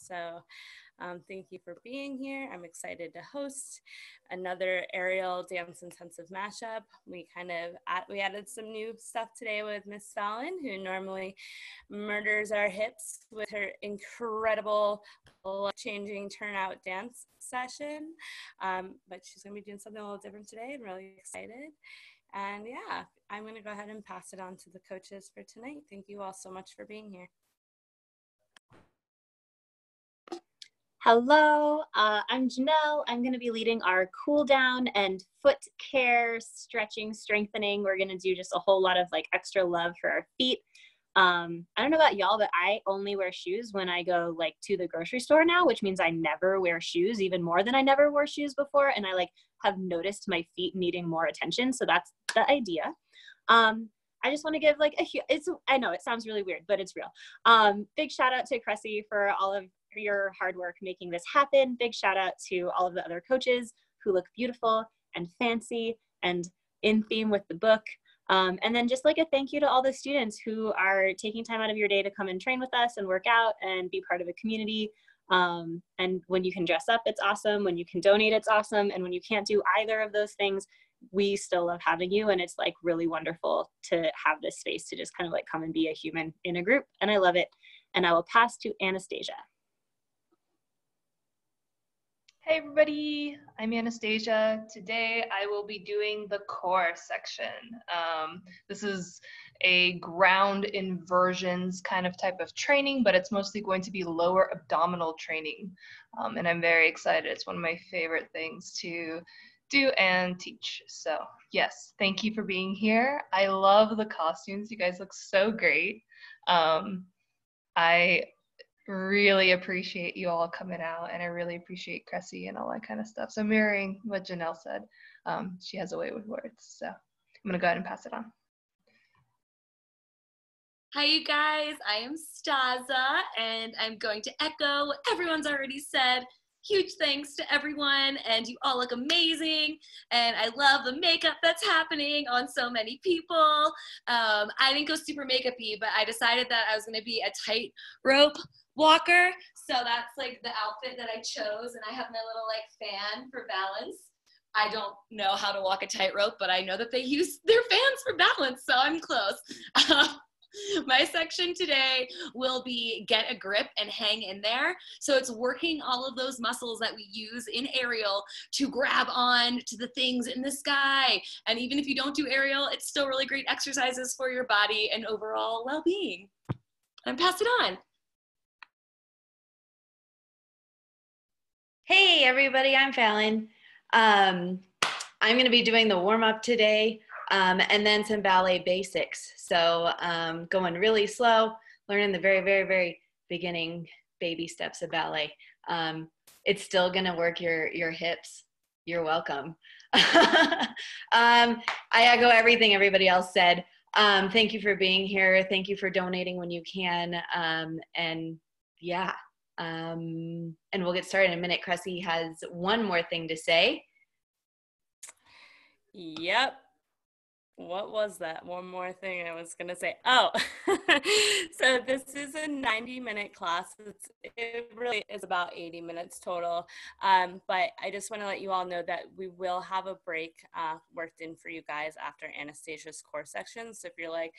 So thank you for being here. I'm excited to host another aerial dance intensive mashup. We added some new stuff today with Miss Fallon, who normally murders our hips with her incredible life-changing turnout dance session. But she's going to be doing something a little different today. I'm really excited. And yeah, I'm going to go ahead and pass it on to the coaches for tonight. Thank you all so much for being here. Hello, I'm Janelle. I'm going to be leading our cool down and foot care, stretching, strengthening. We're going to do just a whole lot of like extra love for our feet. I don't know about y'all, but I only wear shoes when I go like to the grocery store now, which means I never wear shoes, even more than I never wore shoes before. And I like have noticed my feet needing more attention. So that's the idea. I just want to give like I know it sounds really weird, but it's real. Big shout out to Cressie for all of your hard work making this happen. Big shout out to all of the other coaches who look beautiful and fancy and in theme with the book. And then just like a thank you to all the students who are taking time out of your day to come and train with us and work out and be part of a community. And when you can dress up, it's awesome. When you can donate, it's awesome. And when you can't do either of those things, we still love having you. And it's like really wonderful to have this space to just kind of like come and be a human in a group. And I love it. And I will pass to Anastasia. Hey everybody, I'm Anastasia. Today I will be doing the core section. This is a ground inversions kind of type of training, but it's mostly going to be lower abdominal training. And I'm very excited. It's one of my favorite things to do and teach. So yes, thank you for being here. I love the costumes. You guys look so great. I really appreciate you all coming out, and I really appreciate Cressie and all that kind of stuff. So mirroring what Janelle said, she has a way with words. So I'm gonna go ahead and pass it on. Hi you guys, I am Staza, and I'm going to echo what everyone's already said. Huge thanks to everyone, and you all look amazing, and I love the makeup that's happening on so many people. I didn't go super makeup-y, but I decided that I was gonna be a tightrope walker, so that's like the outfit that I chose, and I have my little like fan for balance. I don't know how to walk a tightrope, but I know that they use their fans for balance, so I'm close. My section today will be get a grip and hang in there. So it's working all of those muscles that we use in aerial to grab on to the things in the sky. And even if you don't do aerial, it's still really great exercises for your body and overall well-being. And pass it on. Hey everybody, I'm Fallon. I'm going to be doing the warm-up today and then some ballet basics. So going really slow, learning the very, very, very beginning baby steps of ballet. It's still going to work your hips. You're welcome. I echo everything everybody else said. Thank you for being here. Thank you for donating when you can. And yeah. And we'll get started in a minute. Cressie has one more thing to say. Yep. What was that one more thing I was going to say? Oh, so this is a 90-minute class. It really is about 80 minutes total. But I just want to let you all know that we will have a break worked in for you guys after Anastasia's core section. So if you're like,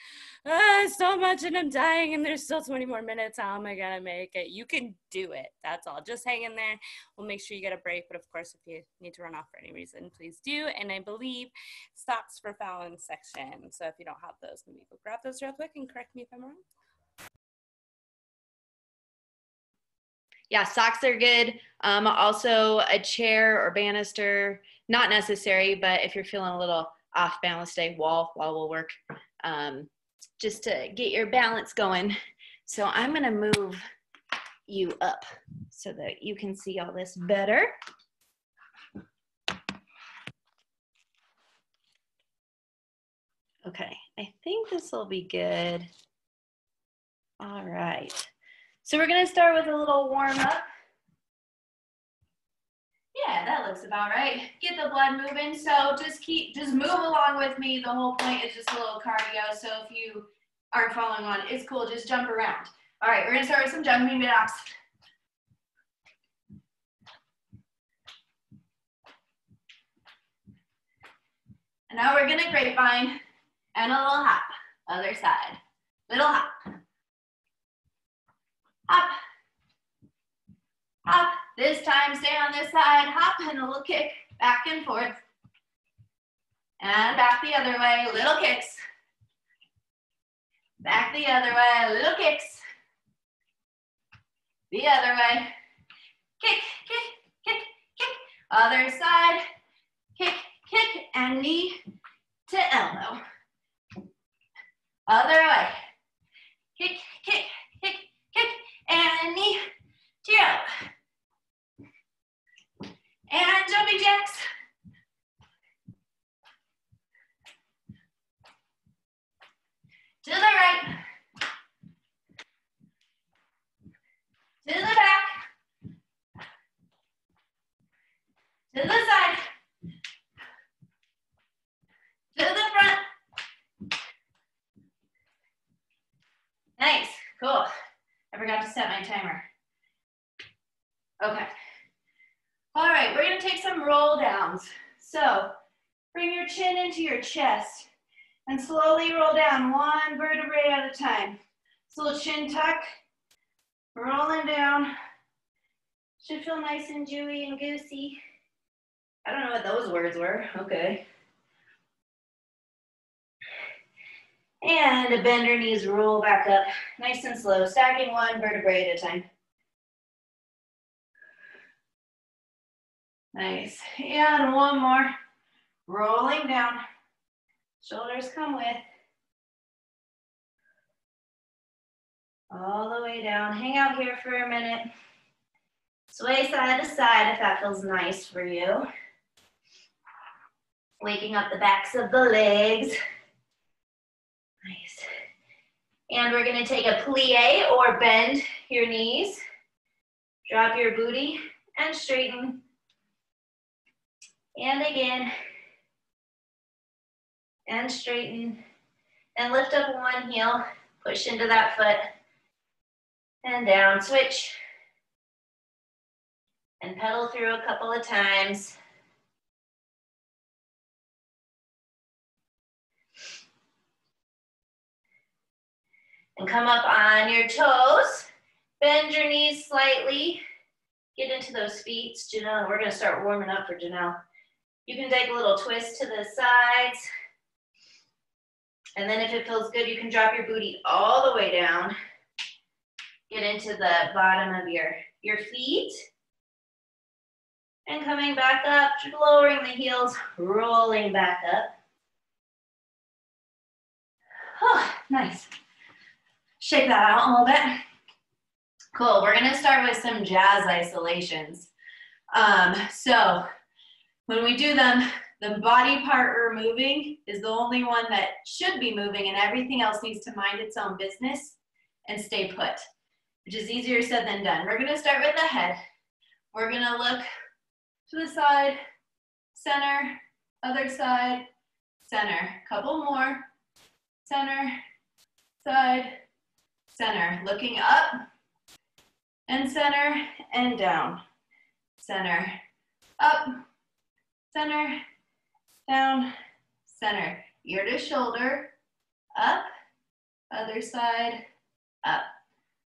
so much and I'm dying and there's still 20 more minutes, how am I going to make it? You can do it. That's all. Just hang in there. We'll make sure you get a break. But of course, if you need to run off for any reason, please do. And I believe socks for Fallon section. So if you don't have those, maybe go grab those real quick and correct me if I'm wrong. Yeah, socks are good. Also a chair or banister, not necessary, but if you're feeling a little off balance day, wall will work just to get your balance going. So I'm gonna move you up so that you can see all this better. Okay, I think this will be good. All right, so we're gonna start with a little warm up. Yeah, that looks about right. Get the blood moving, so just move along with me. The whole point is just a little cardio, so if you aren't following on, it's cool, just jump around. All right, we're gonna start with some jumping jacks. And now we're gonna grapevine and a little hop. Other side. Little hop. Hop. Hop. This time stay on this side. Hop and a little kick back and forth. And back the other way. Little kicks. Back the other way. Little kicks. The other way. Kick, kick, kick, kick. Other side. Kick, kick, and knee to elbow. Other way. Kick, kick, kick, kick, and knee to your elbow. And jumping jacks. To the right. To the back. To the side. To the front. Nice, cool. I forgot to set my timer. Okay. All right, we're gonna take some roll downs. So bring your chin into your chest and slowly roll down one vertebrae at a time. So chin tuck, rolling down. Should feel nice and dewy and goosey. I don't know what those words were, okay. And bend your knees, roll back up, nice and slow, stacking one vertebrae at a time. Nice, and one more. Rolling down, shoulders come with. All the way down, hang out here for a minute. Sway side to side if that feels nice for you. Waking up the backs of the legs. Nice. And we're gonna take a plie or bend your knees. Drop your booty and straighten. And again. And straighten. And lift up one heel. Push into that foot. And down, switch. And pedal through a couple of times. And come up on your toes. Bend your knees slightly. Get into those feet. Janelle, we're gonna start warming up for Janelle. You can take a little twist to the sides. And then if it feels good, you can drop your booty all the way down. Get into the bottom of your feet. And coming back up, lowering the heels, rolling back up. Oh, nice. Shake that out a little bit. Cool, we're gonna start with some jazz isolations. So when we do them, the body part we're moving is the only one that should be moving, and everything else needs to mind its own business and stay put, which is easier said than done. We're gonna start with the head. We're gonna look to the side, center, other side, center. Couple more, center, side, center. Looking up and center and down. Center, up, center, down, center. Ear to shoulder, up, other side, up.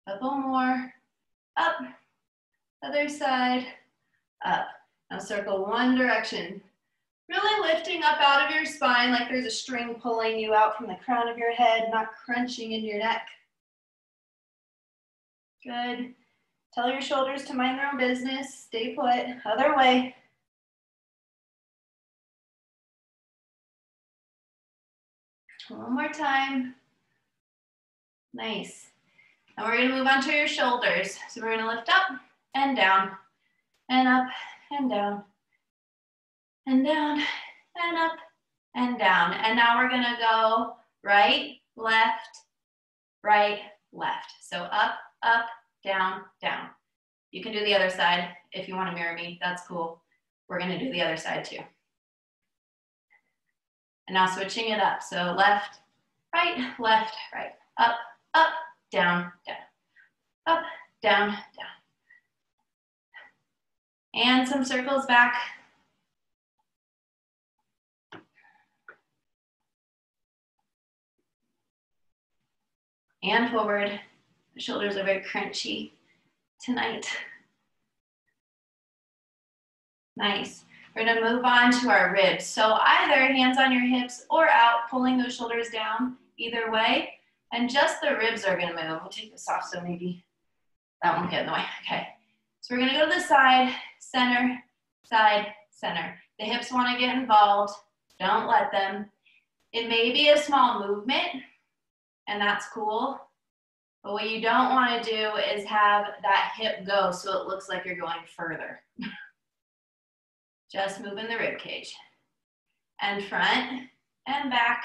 Couple more, up, other side, up. Now circle one direction. Really lifting up out of your spine like there's a string pulling you out from the crown of your head, not crunching in your neck. Good. Tell your shoulders to mind their own business. Stay put. Other way. One more time. Nice. Now we're going to move on to your shoulders. So we're going to lift up and down and up and down and down and up and down. And now we're going to go right, left, right, left. So up, up, down, down. You can do the other side if you want to mirror me. That's cool. We're going to do the other side too. And now switching it up. So left, right, up, up, down, down, up, down, down. And some circles back. and forward. The shoulders are very crunchy tonight. Nice. We're gonna move on to our ribs. So either hands on your hips or out, pulling those shoulders down, either way. And just the ribs are gonna move. We'll take this off so maybe that won't get in the way. Okay. So we're gonna go to the side, center, side, center. The hips wanna get involved. Don't let them. It may be a small movement, and that's cool. But what you don't wanna do is have that hip go so it looks like you're going further. Just moving the rib cage. And front and back.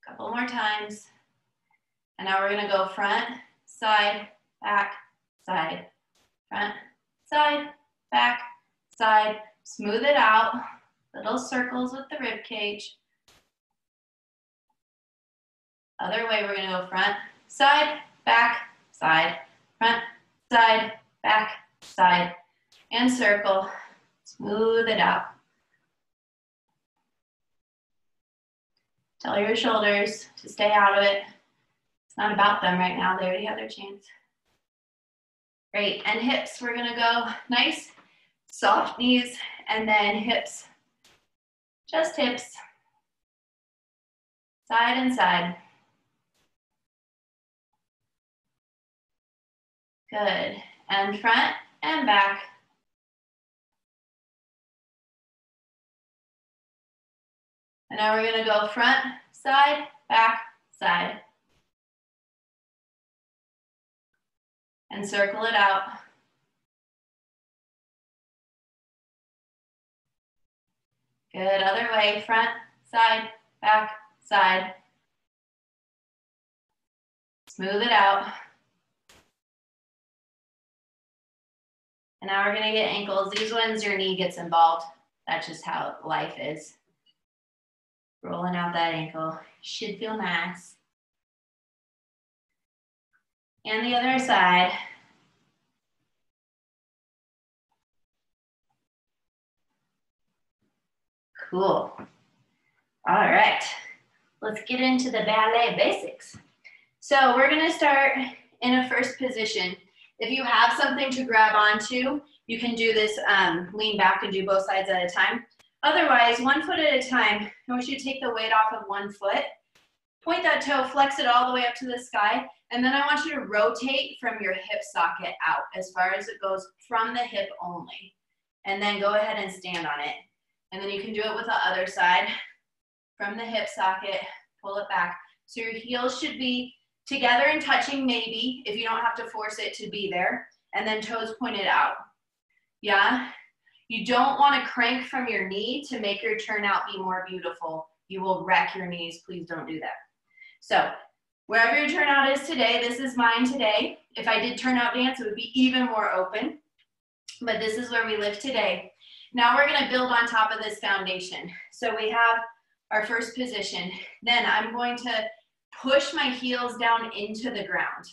Couple more times. And now we're gonna go front, side, back, side, front, side, back, side. Smooth it out. Little circles with the rib cage. Other way, we're gonna go front, side, back, side, front, side, back, side, and circle. Smooth it out. Tell your shoulders to stay out of it. It's not about them right now. They already have their chance. Great, and hips, we're gonna go nice, soft knees, and then hips. Just hips. Side and side. Good, and front and back. And now we're gonna go front, side, back, side. And circle it out. Good, other way, front, side, back, side. Smooth it out. And now we're gonna get ankles. These ones, your knee gets involved. That's just how life is. Rolling out that ankle. Should feel nice. And the other side. Cool. All right, let's get into the ballet basics. So we're gonna start in a first position. If you have something to grab onto, you can do this, lean back and do both sides at a time. Otherwise, 1 foot at a time, I want you to take the weight off of 1 foot, point that toe, flex it all the way up to the sky, and then I want you to rotate from your hip socket out as far as it goes from the hip only. And then go ahead and stand on it. And then you can do it with the other side. From the hip socket, pull it back. So your heels should be together and touching maybe, if you don't have to force it to be there. And then toes pointed out. Yeah? You don't want to crank from your knee to make your turnout be more beautiful. You will wreck your knees. Please don't do that. So wherever your turnout is today, this is mine today. If I did turnout dance, it would be even more open. But this is where we live today. Now we're going to build on top of this foundation. So we have our first position. Then I'm going to push my heels down into the ground.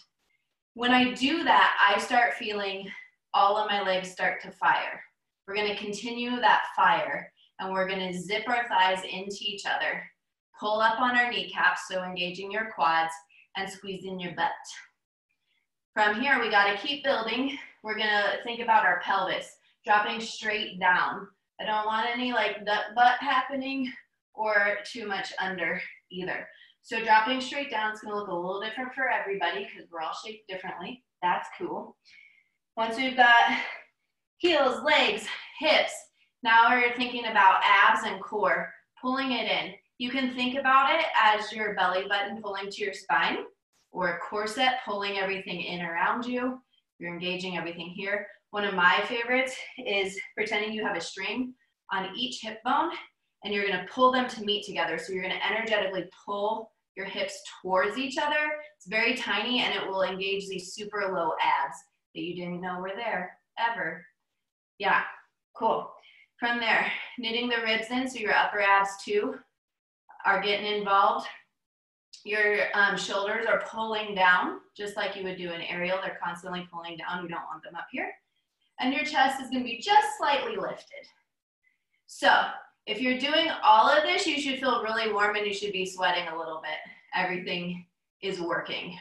When I do that, I start feeling all of my legs start to fire. We're going to continue that fire, and we're going to zip our thighs into each other. Pull up on our kneecaps, so engaging your quads and squeezing your butt. From here, we got to keep building. We're going to think about our pelvis, dropping straight down. I don't want any like butt happening or too much under either. So dropping straight down is going to look a little different for everybody because we're all shaped differently. That's cool. Once we've got heels, legs, hips, now we're thinking about abs and core, pulling it in. You can think about it as your belly button pulling to your spine, or a corset pulling everything in around you. You're engaging everything here. One of my favorites is pretending you have a string on each hip bone, and you're gonna pull them to meet together. So you're gonna energetically pull your hips towards each other. It's very tiny, and it will engage these super low abs that you didn't know were there ever. Yeah, cool. From there, knitting the ribs in, so your upper abs too are getting involved. Your shoulders are pulling down, just like you would do an aerial. They're constantly pulling down. You don't want them up here. And your chest is gonna be just slightly lifted. So If you're doing all of this, you should feel really warm and you should be sweating a little bit. Everything is working.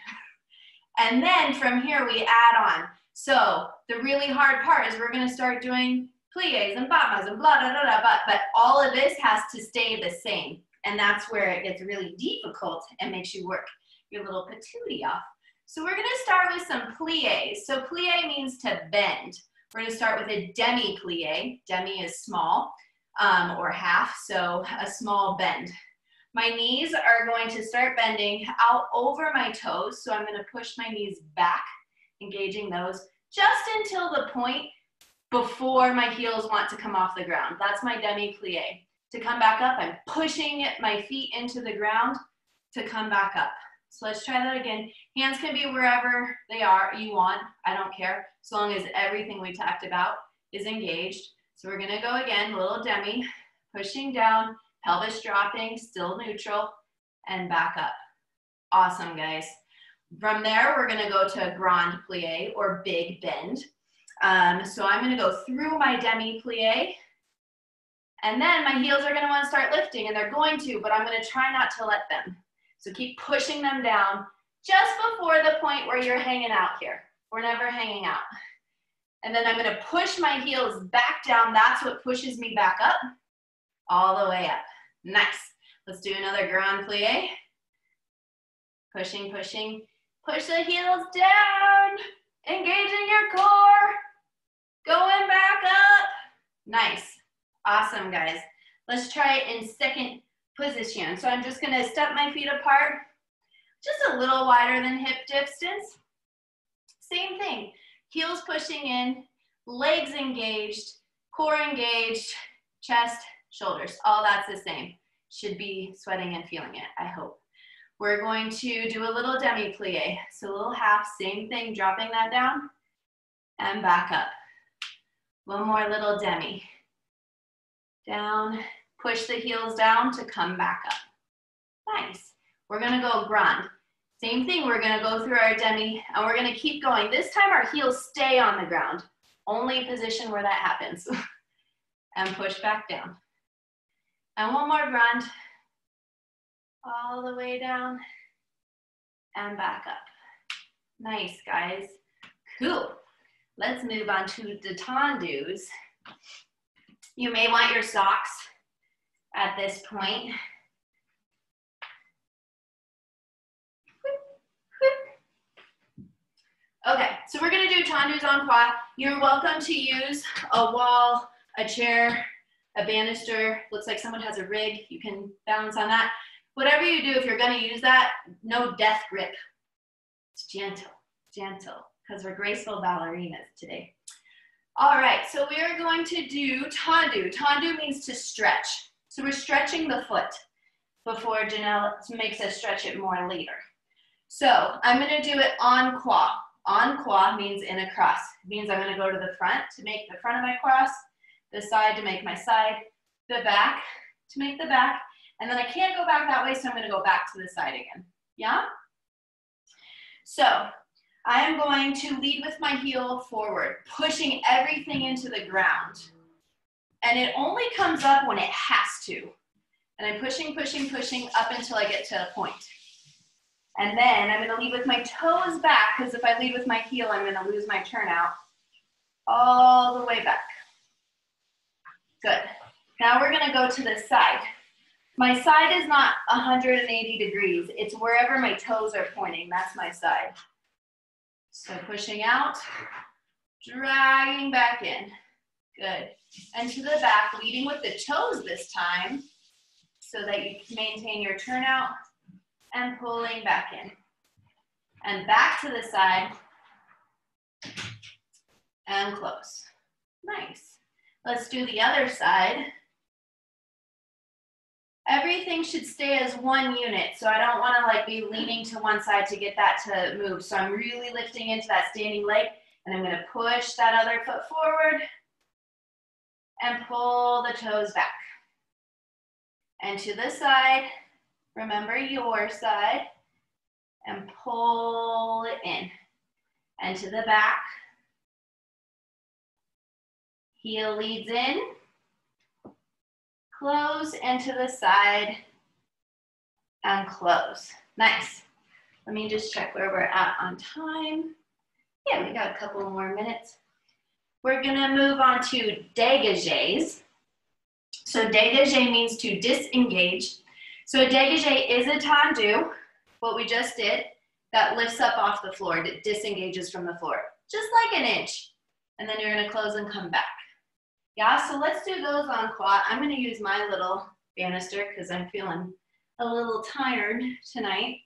And then from here we add on. So the really hard part is we're gonna start doing plies and bamas and blah, blah, blah, blah, but all of this has to stay the same. And that's where it gets really difficult and makes you work your little patootie off. So we're gonna start with some plies. So plie means to bend. We're gonna start with a demi plie. Demi is small or half, so a small bend. My knees are going to start bending out over my toes, so I'm gonna push my knees back, engaging those, just until the point before my heels want to come off the ground. That's my demi plie. To come back up, I'm pushing my feet into the ground to come back up. So let's try that again. Hands can be wherever they are, you want, I don't care, as long as everything we talked about is engaged. So we're gonna go again, little demi, pushing down, pelvis dropping, still neutral, and back up. Awesome, guys. From there, we're gonna go to a grand plie, or big bend. So I'm gonna go through my demi plie, and then my heels are gonna wanna start lifting, and they're going to, but I'm gonna try not to let them. So keep pushing them down just before the point where you're hanging out here. We're never hanging out. And then I'm gonna push my heels back down. That's what pushes me back up, all the way up. Nice. Let's do another grand plie. Pushing, pushing. Push the heels down. Engaging your core. Going back up. Nice. Awesome, guys. Let's try it in second position. So I'm just gonna step my feet apart, just a little wider than hip distance. Same thing, heels pushing in, legs engaged, core engaged, chest, shoulders, all that's the same. Should be sweating and feeling it, I hope. We're going to do a little demi plie. So a little half, same thing, dropping that down and back up. One more little demi. Down. Push the heels down to come back up. Nice. We're gonna go grand. Same thing, we're gonna go through our demi and we're gonna keep going. This time our heels stay on the ground. Only position where that happens. And push back down. And one more grand. All the way down and back up. Nice, guys. Cool. Let's move on to the tendus. You may want your socks at this point. Okay, so we're gonna do tendus en croix. You're welcome to use a wall, a chair, a banister. Looks like someone has a rig. You can balance on that. Whatever you do, if you're gonna use that, no death grip. It's gentle, gentle, because we're graceful ballerinas today. All right, so we are going to do tendu. Tendu means to stretch. So we're stretching the foot before Janelle makes us stretch it more later. So I'm gonna do it en croix. En croix means in a cross. It means I'm gonna go to the front to make the front of my cross, the side to make my side, the back to make the back, and then I can't go back that way, so I'm gonna go back to the side again. Yeah? So I am going to lead with my heel forward, pushing everything into the ground. And it only comes up when it has to. And I'm pushing, pushing, pushing up until I get to a point. And then I'm gonna lead with my toes back, because if I lead with my heel, I'm gonna lose my turnout all the way back. Good. Now we're gonna go to the side. My side is not 180 degrees. It's wherever my toes are pointing, that's my side. So pushing out, dragging back in. Good. And to the back, leading with the toes this time, so that you can maintain your turnout, and pulling back in. And back to the side, and close. Nice. Let's do the other side. Everything should stay as one unit, so I don't want to like be leaning to one side to get that to move. So I'm really lifting into that standing leg, and I'm going to push that other foot forward and pull the toes back. And to the side, remember your side, and pull it in. And to the back, heel leads in, close, and to the side, and close. Nice. Let me just check where we're at on time. Yeah, we got a couple more minutes. We're gonna move on to dégagés. So dégagé means to disengage. So a dégagé is a tendu, what we just did, that lifts up off the floor, that disengages from the floor, just like an inch. And then you're gonna close and come back. Yeah, so let's do those on quad. I'm gonna use my little banister because I'm feeling a little tired tonight.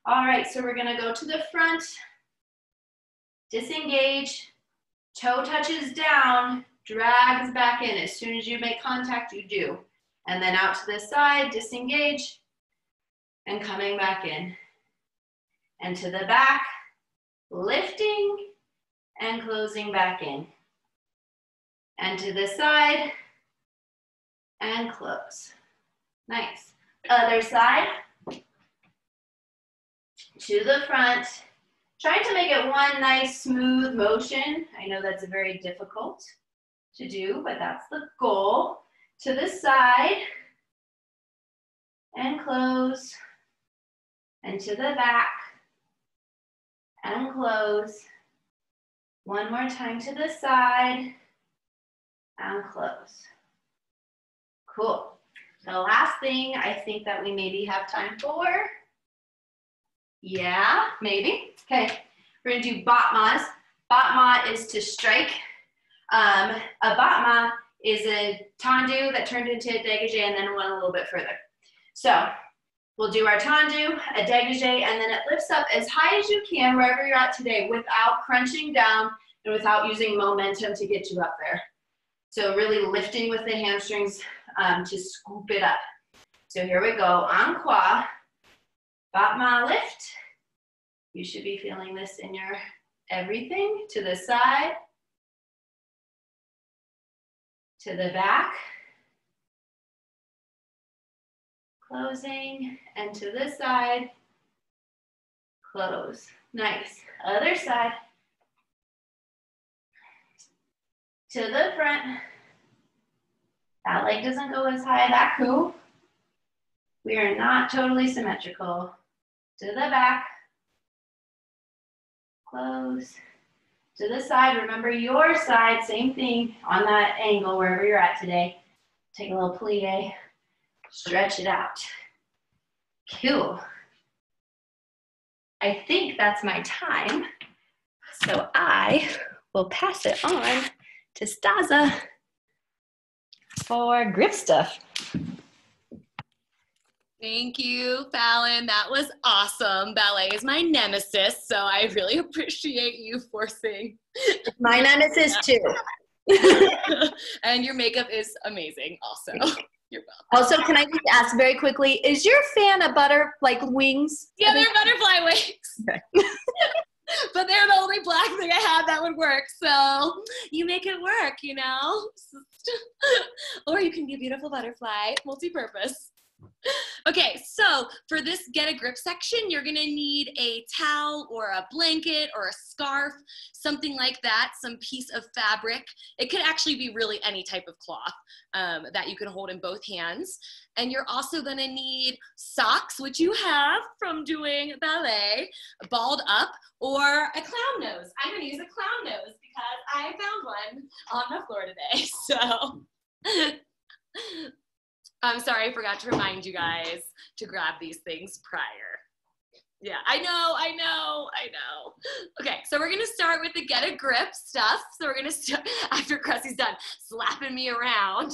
All right, so we're gonna go to the front, disengage, toe touches down, drags back in. As soon as you make contact, you do. And then out to the side, disengage, and coming back in. And to the back, lifting, and closing back in. And to the side, and close. Nice. Other side, to the front. Trying to make it one nice smooth motion. I know that's very difficult to do, but that's the goal. To the side, and close, and to the back, and close. One more time to the side, and close. Cool. The last thing I think that we maybe have time for. Yeah, maybe. Okay, we're gonna do batmas. Batma is to strike. A batma is a tendu that turned into a dégagé and then went a little bit further. So we'll do our tendu, a dégagé, and then it lifts up as high as you can wherever you're at today without crunching down and without using momentum to get you up there. So really lifting with the hamstrings to scoop it up. So here we go, en croix, batma lift. You should be feeling this in your everything. To the side, to the back, closing, and to the side, close. Nice. Other side, to the front. That leg doesn't go as high, that cool. We are not totally symmetrical. To the back, close. To the side, remember your side, same thing on that angle, wherever you're at today. Take a little plie, stretch it out. Cool. I think that's my time. So I will pass it on to Staza for grip stuff. Thank you, Fallon. That was awesome. Ballet is my nemesis, so I really appreciate you forcing. My nemesis too. And your makeup is amazing also. You're welcome. Also, can I just ask very quickly, is your fan a butter, like wings? Yeah, they're butterfly wings. Okay. But they're the only black thing I had that would work. So you make it work, you know? Or you can be a beautiful butterfly, multi-purpose. Okay, so for this get a grip section, you're gonna need a towel or a blanket or a scarf, something like that, some piece of fabric. It could actually be really any type of cloth that you can hold in both hands. And you're also gonna need socks, which you have from doing ballet, balled up, or a clown nose. I'm gonna use a clown nose because I found one on the floor today, so. I'm sorry, I forgot to remind you guys to grab these things prior. Yeah, I know. Okay, so we're gonna start with the get a grip stuff. So we're gonna start, after Cressie's done slapping me around,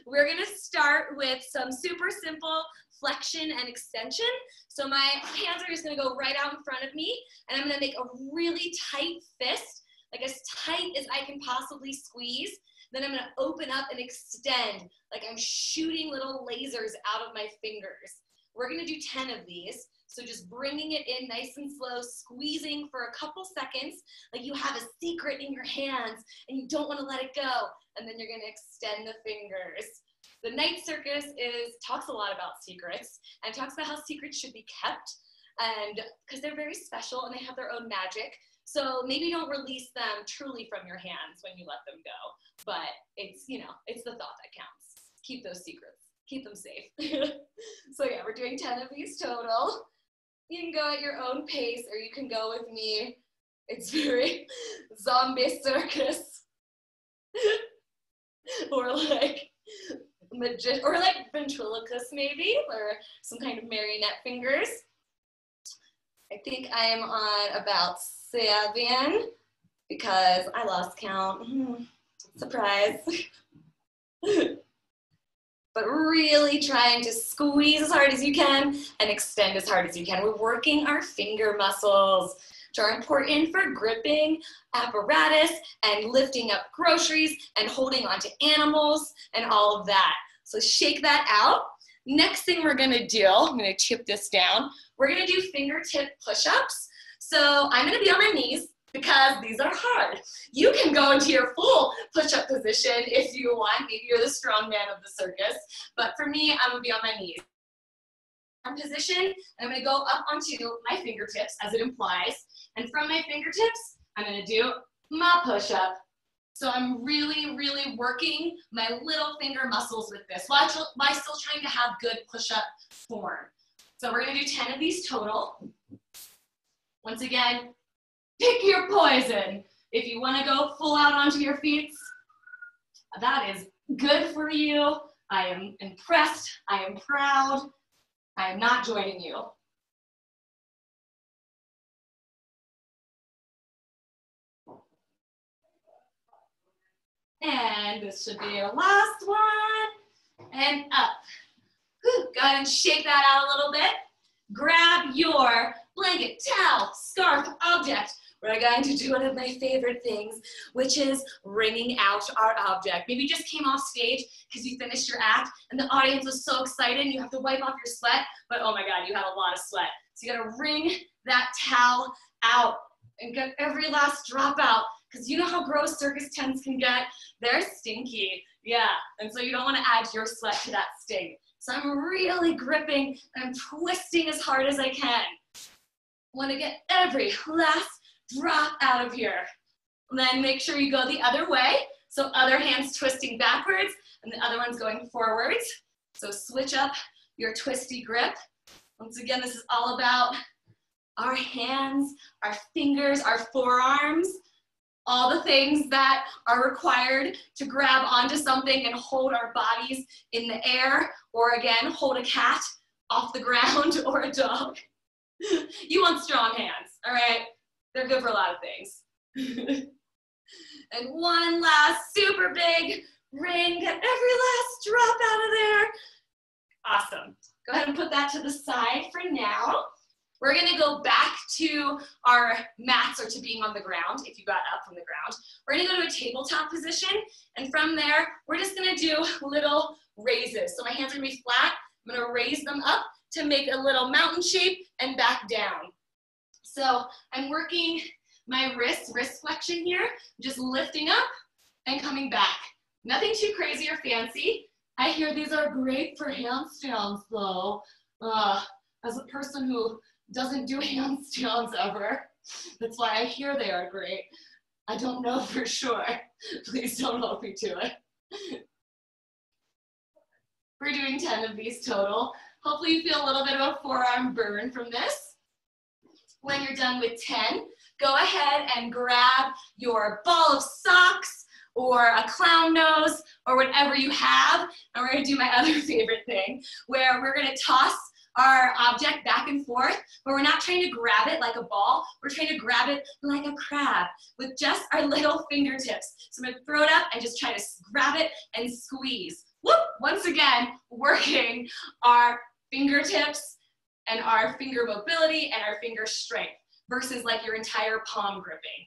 we're gonna start with some super simple flexion and extension. So my hands are just gonna go right out in front of me, and I'm gonna make a really tight fist, like as tight as I can possibly squeeze. Then I'm gonna open up and extend, like I'm shooting little lasers out of my fingers. We're gonna do 10 of these. So just bringing it in nice and slow, squeezing for a couple seconds, like you have a secret in your hands and you don't wanna let it go. And then you're gonna extend the fingers. The night circus talks a lot about secrets and talks about how secrets should be kept, and because they're very special and they have their own magic. So maybe don't release them truly from your hands when you let them go, but it's, you know, it's the thought that counts. keep those secrets, keep them safe. So yeah, we're doing 10 of these total. You can go at your own pace, or you can go with me. It's very zombie circus. Or like ventriloquist maybe, or some kind of marionette fingers. I think I am on about 7 because I lost count. Surprise. But really trying to squeeze as hard as you can and extend as hard as you can. We're working our finger muscles, which are important for gripping apparatus and lifting up groceries and holding onto animals and all of that. So shake that out. Next thing we're gonna do, I'm gonna chip this down. We're gonna do fingertip push-ups. So I'm gonna be on my knees because these are hard. You can go into your full push-up position if you want. Maybe you're the strong man of the circus. But for me, I'm gonna be on my knees. Position, and I'm gonna go up onto my fingertips as it implies. And from my fingertips, I'm gonna do my push-up. So I'm really, really working my little finger muscles with this while still trying to have good push-up form. So we're gonna do 10 of these total. Once again, pick your poison. If you wanna go full out onto your feet, that is good for you. I am impressed, I am proud. I am not joining you. And this should be your last one. And up. Whew, go ahead and shake that out a little bit. Grab your blanket, towel, scarf, object. We're going to do one of my favorite things, which is wringing out our object. Maybe you just came off stage because you finished your act and the audience was so excited and you have to wipe off your sweat, but oh my God, you had a lot of sweat. So you gotta wring that towel out and get every last drop out, because you know how gross circus tents can get? They're stinky, yeah. And so you don't wanna add your sweat to that stink. So I'm really gripping and I'm twisting as hard as I can. Wanna get every last drop out of here. And then make sure you go the other way. So other hand's twisting backwards and the other one's going forwards. So switch up your twisty grip. Once again, this is all about our hands, our fingers, our forearms, all the things that are required to grab onto something and hold our bodies in the air, or again, hold a cat off the ground or a dog. You want strong hands, all right? They're good for a lot of things. And one last super big ring, get every last drop out of there. Awesome. Go ahead and put that to the side for now. We're gonna go back to our mats or to being on the ground if you got up from the ground. We're gonna go to a tabletop position, and from there, we're just gonna do little raises. So my hands are gonna be flat. I'm gonna raise them up to make a little mountain shape and back down. So I'm working my wrist flexion here, just lifting up and coming back. Nothing too crazy or fancy. I hear these are great for handstands though. As a person who doesn't do handstands ever, that's why I hear they are great. I don't know for sure. Please don't hold me to it. We're doing 10 of these total. Hopefully you feel a little bit of a forearm burn from this. When you're done with 10, go ahead and grab your ball of socks or a clown nose or whatever you have. And we're gonna do my other favorite thing, where we're gonna toss our object back and forth, but we're not trying to grab it like a ball. We're trying to grab it like a crab with just our little fingertips. So I'm gonna throw it up and just try to grab it and squeeze. Whoop! Once again, working our fingertips and our finger mobility and our finger strength versus like your entire palm gripping.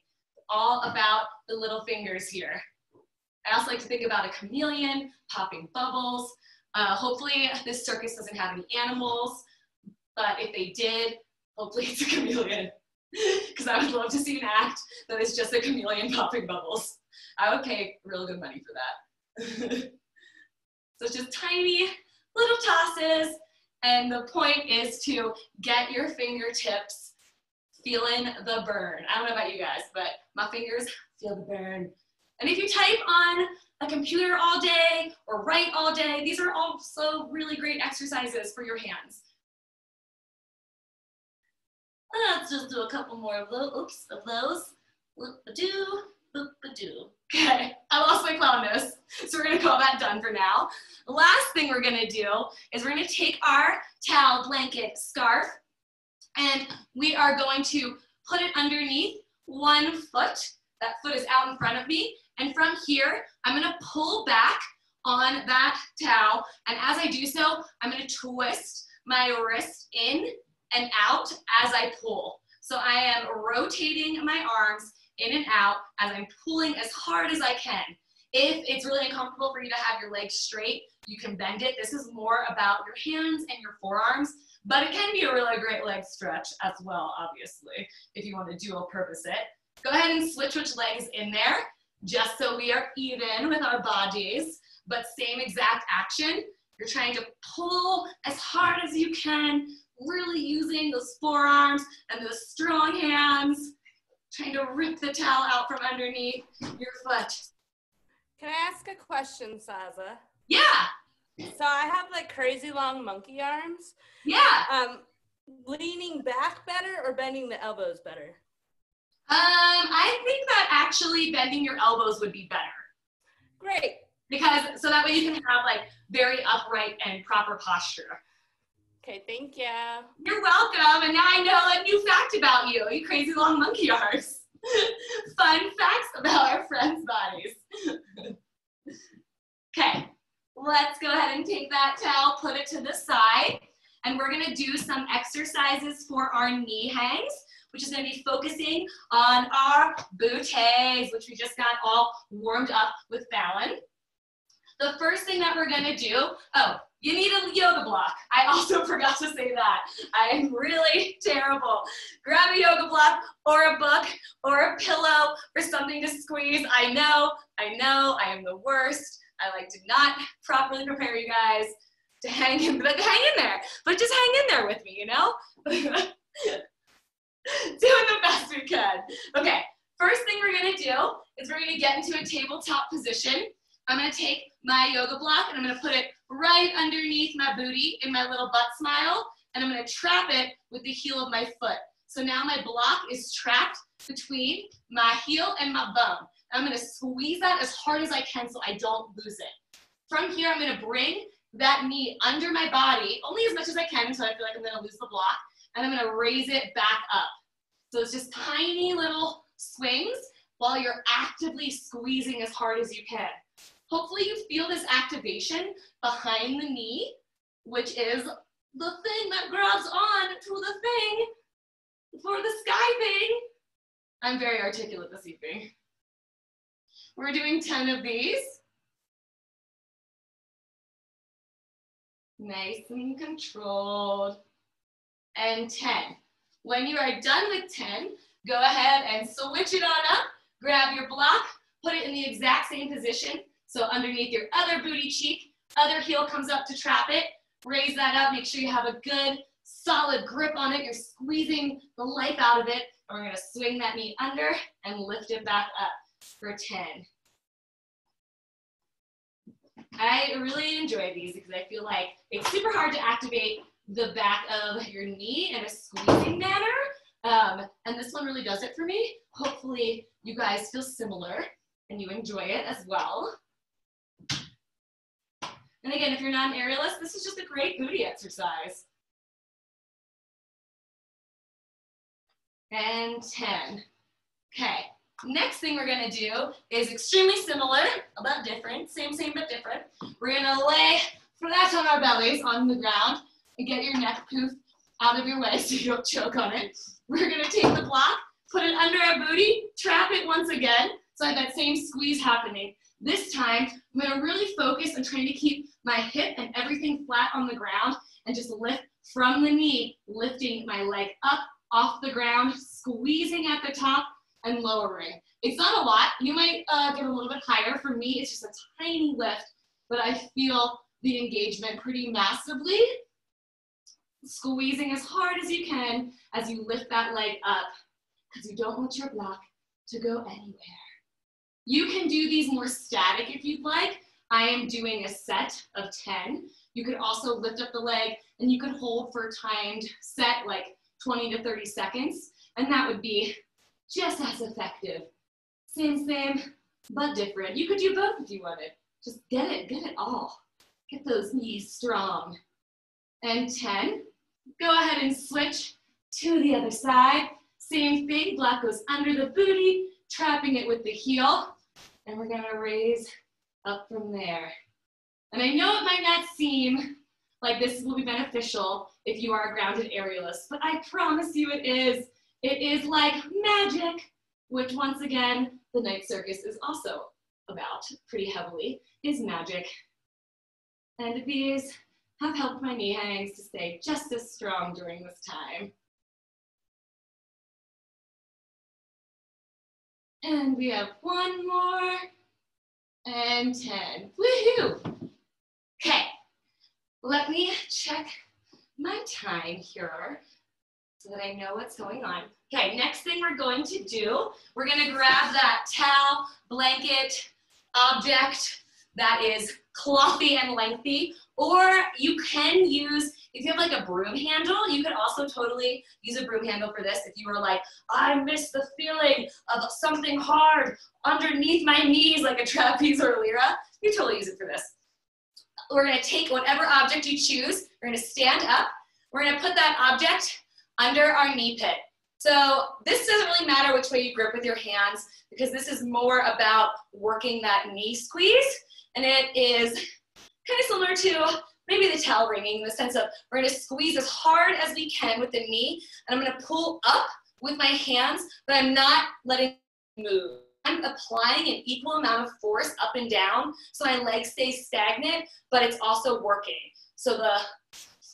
All about the little fingers here. I also like to think about a chameleon popping bubbles. Hopefully this circus doesn't have any animals, but if they did, hopefully it's a chameleon. Because I would love to see an act that is just a chameleon popping bubbles. I would pay real good money for that. So it's just tiny little tosses, and the point is to get your fingertips feeling the burn. I don't know about you guys, but my fingers feel the burn. And if you type on a computer all day or write all day, these are also really great exercises for your hands. Let's just do a couple more of those. Oops, of those. Whoop-a-doo, whoop-a-doo. Okay, I lost my clown nose, so we're gonna call that done for now. The last thing we're gonna do is we're gonna take our towel, blanket, scarf, and we are going to put it underneath one foot. That foot is out in front of me, and from here, I'm gonna pull back on that towel, and as I do so, I'm gonna twist my wrist in and out as I pull. So I am rotating my arms in and out as I'm pulling as hard as I can. If it's really uncomfortable for you to have your legs straight, you can bend it. This is more about your hands and your forearms, but it can be a really great leg stretch as well, obviously, if you want to dual purpose it. Go ahead and switch which legs in there, just so we are even with our bodies, but same exact action. You're trying to pull as hard as you can, really using those forearms and those strong hands, trying to rip the towel out from underneath your foot. Can I ask a question, Staza? Yeah. So I have like crazy long monkey arms. Yeah. Leaning back better or bending the elbows better? I think that actually bending your elbows would be better. Great. Because, so that way you can have like very upright and proper posture. Okay, thank you. You're welcome, and now I know a new fact about you, you crazy long monkey arms. Fun facts about our friends' bodies. Okay, let's go ahead and take that towel, put it to the side, and we're gonna do some exercises for our knee hangs, which is gonna be focusing on our booties, which we just got all warmed up with Fallon. The first thing that we're gonna do, oh, you need a yoga block. I also forgot to say that. I am really terrible. Grab a yoga block or a book or a pillow or something to squeeze. I know, I am the worst. I like to not properly prepare you guys to hang in there, but just hang in there with me, you know? Doing the best we can. Okay, first thing we're gonna do is we're gonna get into a tabletop position. I'm gonna take my yoga block and I'm gonna put it right underneath my booty in my little butt smile, and I'm gonna trap it with the heel of my foot. So now my block is trapped between my heel and my bum. I'm gonna squeeze that as hard as I can so I don't lose it. From here, I'm gonna bring that knee under my body, only as much as I can until I feel like I'm gonna lose the block, and I'm gonna raise it back up. So it's just tiny little swings while you're actively squeezing as hard as you can. Hopefully you feel this activation behind the knee, which is the thing that grabs on to the thing for the sky thing. I'm very articulate this evening. We're doing 10 of these. Nice and controlled. And 10. When you are done with 10, go ahead and switch it on up. Grab your block, put it in the exact same position. So underneath your other booty cheek, other heel comes up to trap it. Raise that up, make sure you have a good solid grip on it. You're squeezing the life out of it. And we're gonna swing that knee under and lift it back up for 10. I really enjoy these because I feel like it's super hard to activate the back of your knee in a squeezing manner. And this one really does it for me. Hopefully you guys feel similar and you enjoy it as well. And again, if you're not an aerialist, this is just a great booty exercise. And 10. Okay, next thing we're gonna do is extremely similar, but different, same but different. We're gonna lay flat on our bellies on the ground and get your neck poof out of your way so you don't choke on it. We're gonna take the block, put it under our booty, trap it once again, so I have that same squeeze happening. This time, I'm gonna really focus on trying to keep my hip and everything flat on the ground and just lift from the knee, lifting my leg up off the ground, squeezing at the top and lowering. It's not a lot. You might get a little bit higher. For me, it's just a tiny lift, but I feel the engagement pretty massively. Squeezing as hard as you can as you lift that leg up because you don't want your block to go anywhere. You can do these more static if you'd like. I am doing a set of 10. You could also lift up the leg and you could hold for a timed set, like 20 to 30 seconds, and that would be just as effective. Same, but different. You could do both if you wanted. Just get it all. Get those knees strong. And 10, go ahead and switch to the other side. Same thing, block goes under the booty, trapping it with the heel, and we're gonna raise up from there. And I know it might not seem like this will be beneficial if you are a grounded aerialist, but I promise you it is. It is like magic, which once again, the night circus is also about pretty heavily, is magic. And these have helped my knee hangs to stay just as strong during this time. And we have one more, and 10, woohoo! Okay, let me check my time here so that I know what's going on. Okay, next thing we're going to do, we're gonna grab that towel, blanket, object that is clothy and lengthy, or you can use, if you have like a broom handle, you could also totally use a broom handle for this. If you were like, I miss the feeling of something hard underneath my knees, like a trapeze or a lyra, you totally use it for this. We're gonna take whatever object you choose, we're gonna stand up, we're gonna put that object under our knee pit. So this doesn't really matter which way you grip with your hands, because this is more about working that knee squeeze, and it is kind of similar to maybe the towel ringing, in the sense of we're gonna squeeze as hard as we can with the knee, and I'm gonna pull up with my hands, but I'm not letting it move. I'm applying an equal amount of force up and down, so my leg stays stagnant, but it's also working. So the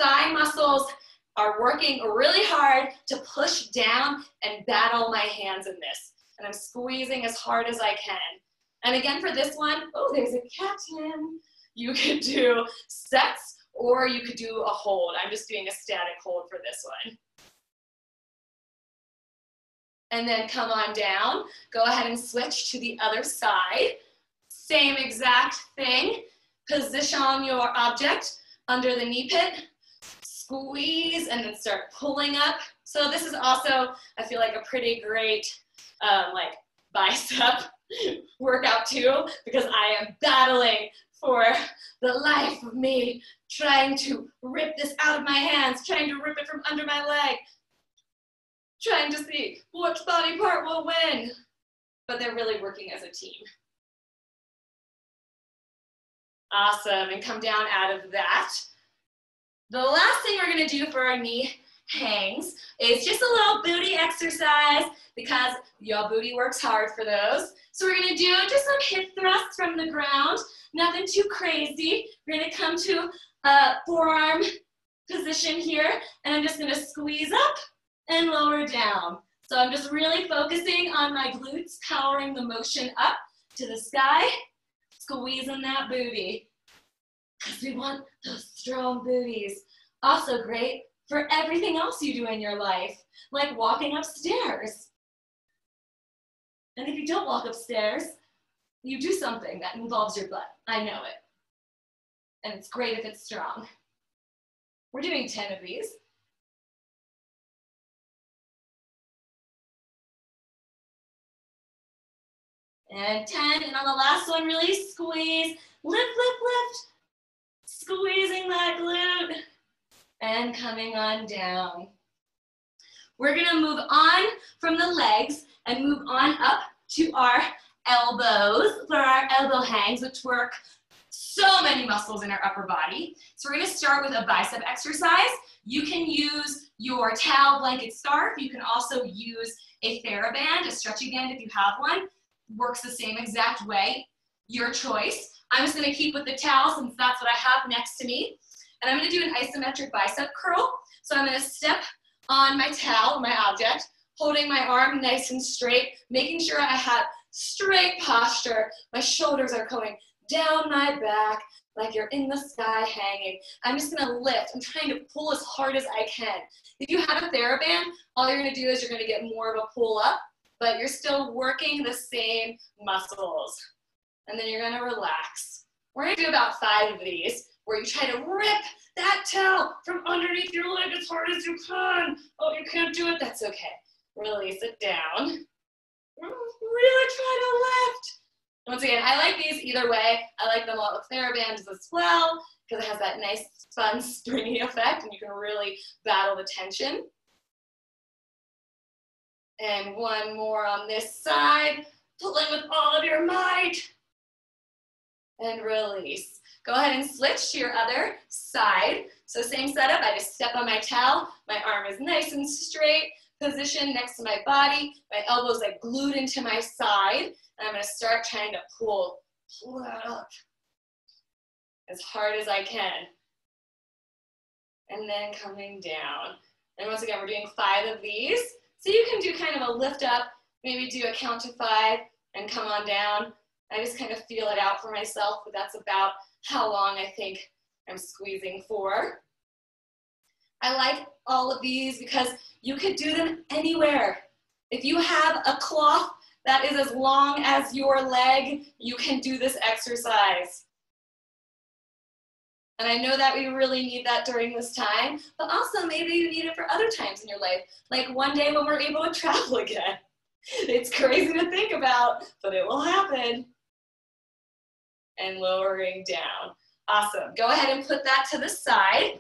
thigh muscles are working really hard to push down and battle my hands in this. And I'm squeezing as hard as I can. And again, for this one, oh, there's a captain. You could do sets, or you could do a hold. I'm just doing a static hold for this one. And then come on down. Go ahead and switch to the other side. Same exact thing. Position your object under the knee pit. Squeeze and then start pulling up. So this is also, I feel like, a pretty great like bicep workout too, because I am battling for the life of me, trying to rip this out of my hands, trying to rip it from under my leg, trying to see which body part will win. But they're really working as a team. Awesome, and come down out of that. The last thing we're gonna do for our knee hangs is just a little booty exercise, because your booty works hard for those. So we're gonna do just some hip thrusts from the ground, nothing too crazy. We're gonna come to a forearm position here, and I'm just gonna squeeze up and lower down. So I'm just really focusing on my glutes, powering the motion up to the sky, squeezing that booty, because we want those strong booties. Also great for everything else you do in your life, like walking upstairs. And if you don't walk upstairs, you do something that involves your butt. I know it. And it's great if it's strong. We're doing 10 of these. And 10, and on the last one, really squeeze, lift, lift, lift. Squeezing that glute. And coming on down. We're gonna move on from the legs and move on up to our elbows for our elbow hangs, which work so many muscles in our upper body. So we're gonna start with a bicep exercise. You can use your towel, blanket, scarf. You can also use a TheraBand, a stretchy band if you have one. Works the same exact way, your choice. I'm just gonna keep with the towel since that's what I have next to me. And I'm gonna do an isometric bicep curl. So I'm gonna step on my towel, my object, holding my arm nice and straight, making sure I have straight posture. My shoulders are going down my back like you're in the sky hanging. I'm just gonna lift. I'm trying to pull as hard as I can. If you have a TheraBand, all you're gonna do is you're gonna get more of a pull up but you're still working the same muscles. And then you're gonna relax. We're gonna do about 5 of these, where you try to rip that toe from underneath your leg as hard as you can. Oh, you can't do it, that's okay. Release it down. Really try to lift. Once again, I like these either way. I like them all with TheraBands as well, because it has that nice, fun, springy effect, and you can really battle the tension. And one more on this side. Pull in with all of your might. And release. Go ahead and switch to your other side. So same setup, I just step on my towel. My arm is nice and straight, positioned next to my body. My elbows like glued into my side. And I'm gonna start trying to pull that up as hard as I can. And then coming down. And once again, we're doing 5 of these. So you can do kind of a lift up, maybe do a count to 5 and come on down. I just kind of feel it out for myself, but that's about how long I think I'm squeezing for. I like all of these because you could do them anywhere. If you have a cloth that is as long as your leg, you can do this exercise. And I know that we really need that during this time, but also maybe you need it for other times in your life, like one day when we're able to travel again. It's crazy to think about, but it will happen. And lowering down. Awesome. Go ahead and put that to the side.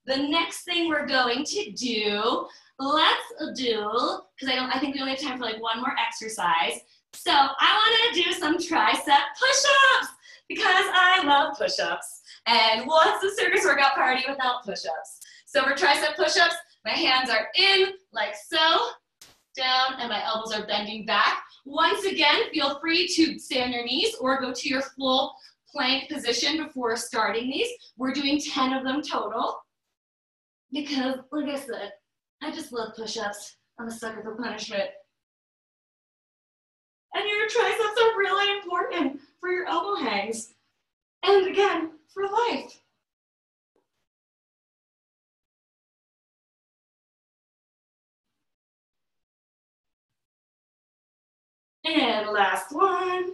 The next thing we're going to do, because I think we only have time for like one more exercise. So I want to do some tricep push-ups because I love push-ups. And what's the circus workout party without push-ups? So for tricep push-ups, my hands are in like so, down, and my elbows are bending back. Once again, feel free to stay on your knees or go to your full plank position before starting these. We're doing 10 of them total because, like I said, I just love push-ups. I'm a sucker for punishment. And your triceps are really important for your elbow hangs. And again, for life. And last one.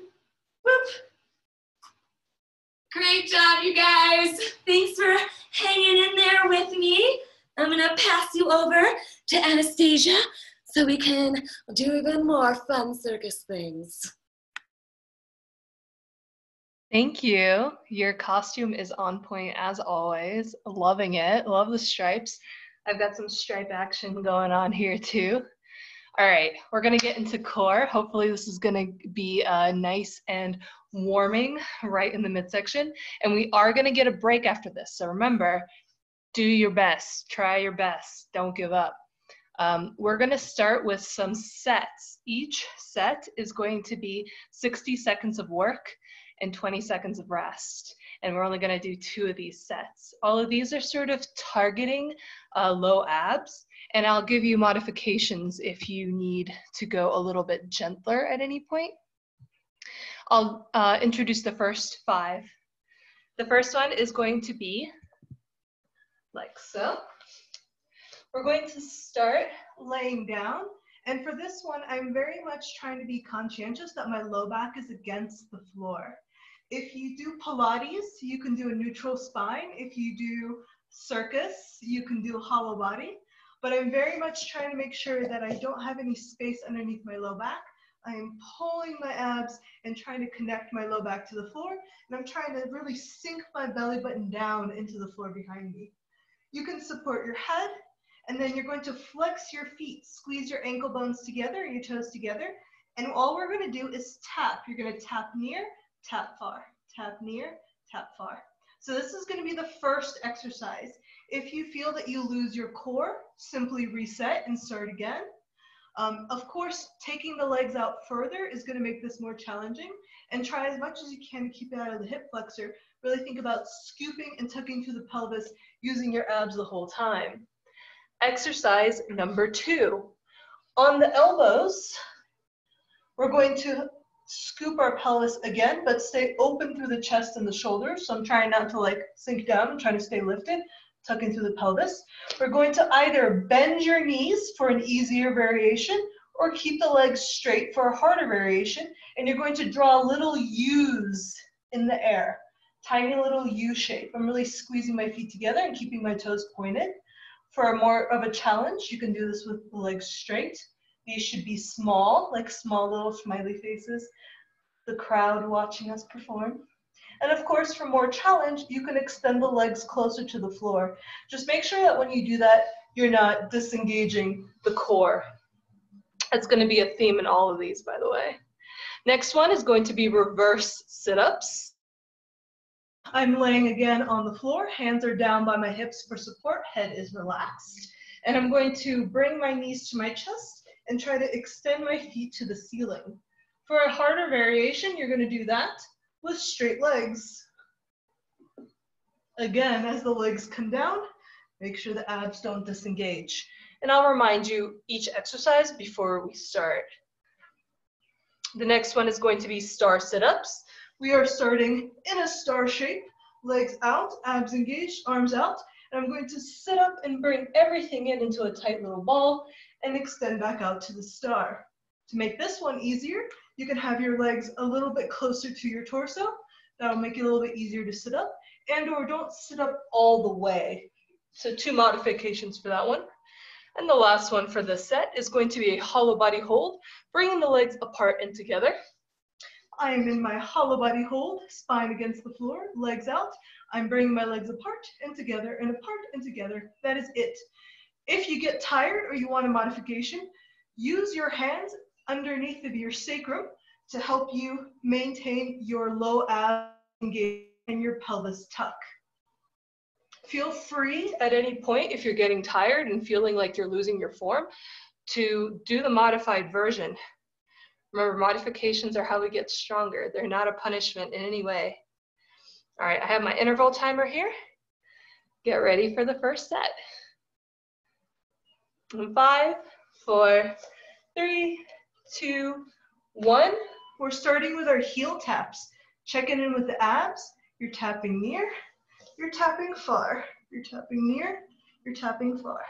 Whoop. Great job, you guys. Thanks for hanging in there with me. I'm gonna pass you over to Anastasia so we can do even more fun circus things. Thank you. Your costume is on point as always. Loving it. Love the stripes. I've got some stripe action going on here too. All right, we're gonna get into core. Hopefully this is gonna be nice and warming right in the midsection. And we are gonna get a break after this. So remember, do your best, try your best, don't give up. We're gonna start with some sets. Each set is going to be 60 seconds of work and 20 seconds of rest. And we're only gonna do 2 of these sets. All of these are sort of targeting low abs, and I'll give you modifications if you need to go a little bit gentler at any point. I'll introduce the first 5. The first one is going to be like so. We're going to start laying down. And for this one, I'm very much trying to be conscientious that my low back is against the floor. If you do Pilates, you can do a neutral spine. If you do Circus, you can do a hollow body. But I'm very much trying to make sure that I don't have any space underneath my low back. I am pulling my abs and trying to connect my low back to the floor. And I'm trying to really sink my belly button down into the floor behind me. You can support your head, and then you're going to flex your feet, squeeze your ankle bones together, your toes together. And all we're going to do is tap. You're going to tap near, tap far, tap near, tap far. So this is going to be the first exercise. If you feel that you lose your core, simply reset and start again. Of course, taking the legs out further is going to make this more challenging, and try as much as you can to keep it out of the hip flexor. Really think about scooping and tucking through the pelvis, using your abs the whole time. Exercise number 2. On the elbows, we're going to scoop our pelvis again, but stay open through the chest and the shoulders. So I'm trying not to like sink down, I'm trying to stay lifted, tucking through the pelvis. We're going to either bend your knees for an easier variation, or keep the legs straight for a harder variation, and you're going to draw little U's in the air. Tiny little U shape. I'm really squeezing my feet together and keeping my toes pointed. For a more of a challenge, you can do this with the legs straight. These should be small, like small little smiley faces, the crowd watching us perform. And of course, for more challenge, you can extend the legs closer to the floor. Just make sure that when you do that, you're not disengaging the core. That's going to be a theme in all of these, by the way. Next one is going to be reverse sit-ups. I'm laying again on the floor. Hands are down by my hips for support. Head is relaxed. And I'm going to bring my knees to my chest and try to extend my feet to the ceiling. For a harder variation, you're going to do that with straight legs. Again, as the legs come down, make sure the abs don't disengage. And I'll remind you each exercise before we start. The next one is going to be star sit-ups. We are starting in a star shape, legs out, abs engaged, arms out. And I'm going to sit up and bring everything into a tight little ball and extend back out to the star. To make this one easier, you can have your legs a little bit closer to your torso. That'll make it a little bit easier to sit up, and or don't sit up all the way. So 2 modifications for that one. And the last one for this set is going to be a hollow body hold, bringing the legs apart and together. I am in my hollow body hold, spine against the floor, legs out. I'm bringing my legs apart and together and apart and together. That is it. If you get tired or you want a modification, use your hands underneath of your sacrum to help you maintain your low abs engaged and your pelvis tuck. Feel free at any point, if you're getting tired and feeling like you're losing your form, to do the modified version. Remember, modifications are how we get stronger. They're not a punishment in any way. All right, I have my interval timer here. Get ready for the first set. 5, 4, 3, 2, 1. We're starting with our heel taps. Checking in with the abs. You're tapping near. You're tapping far. You're tapping near. You're tapping far.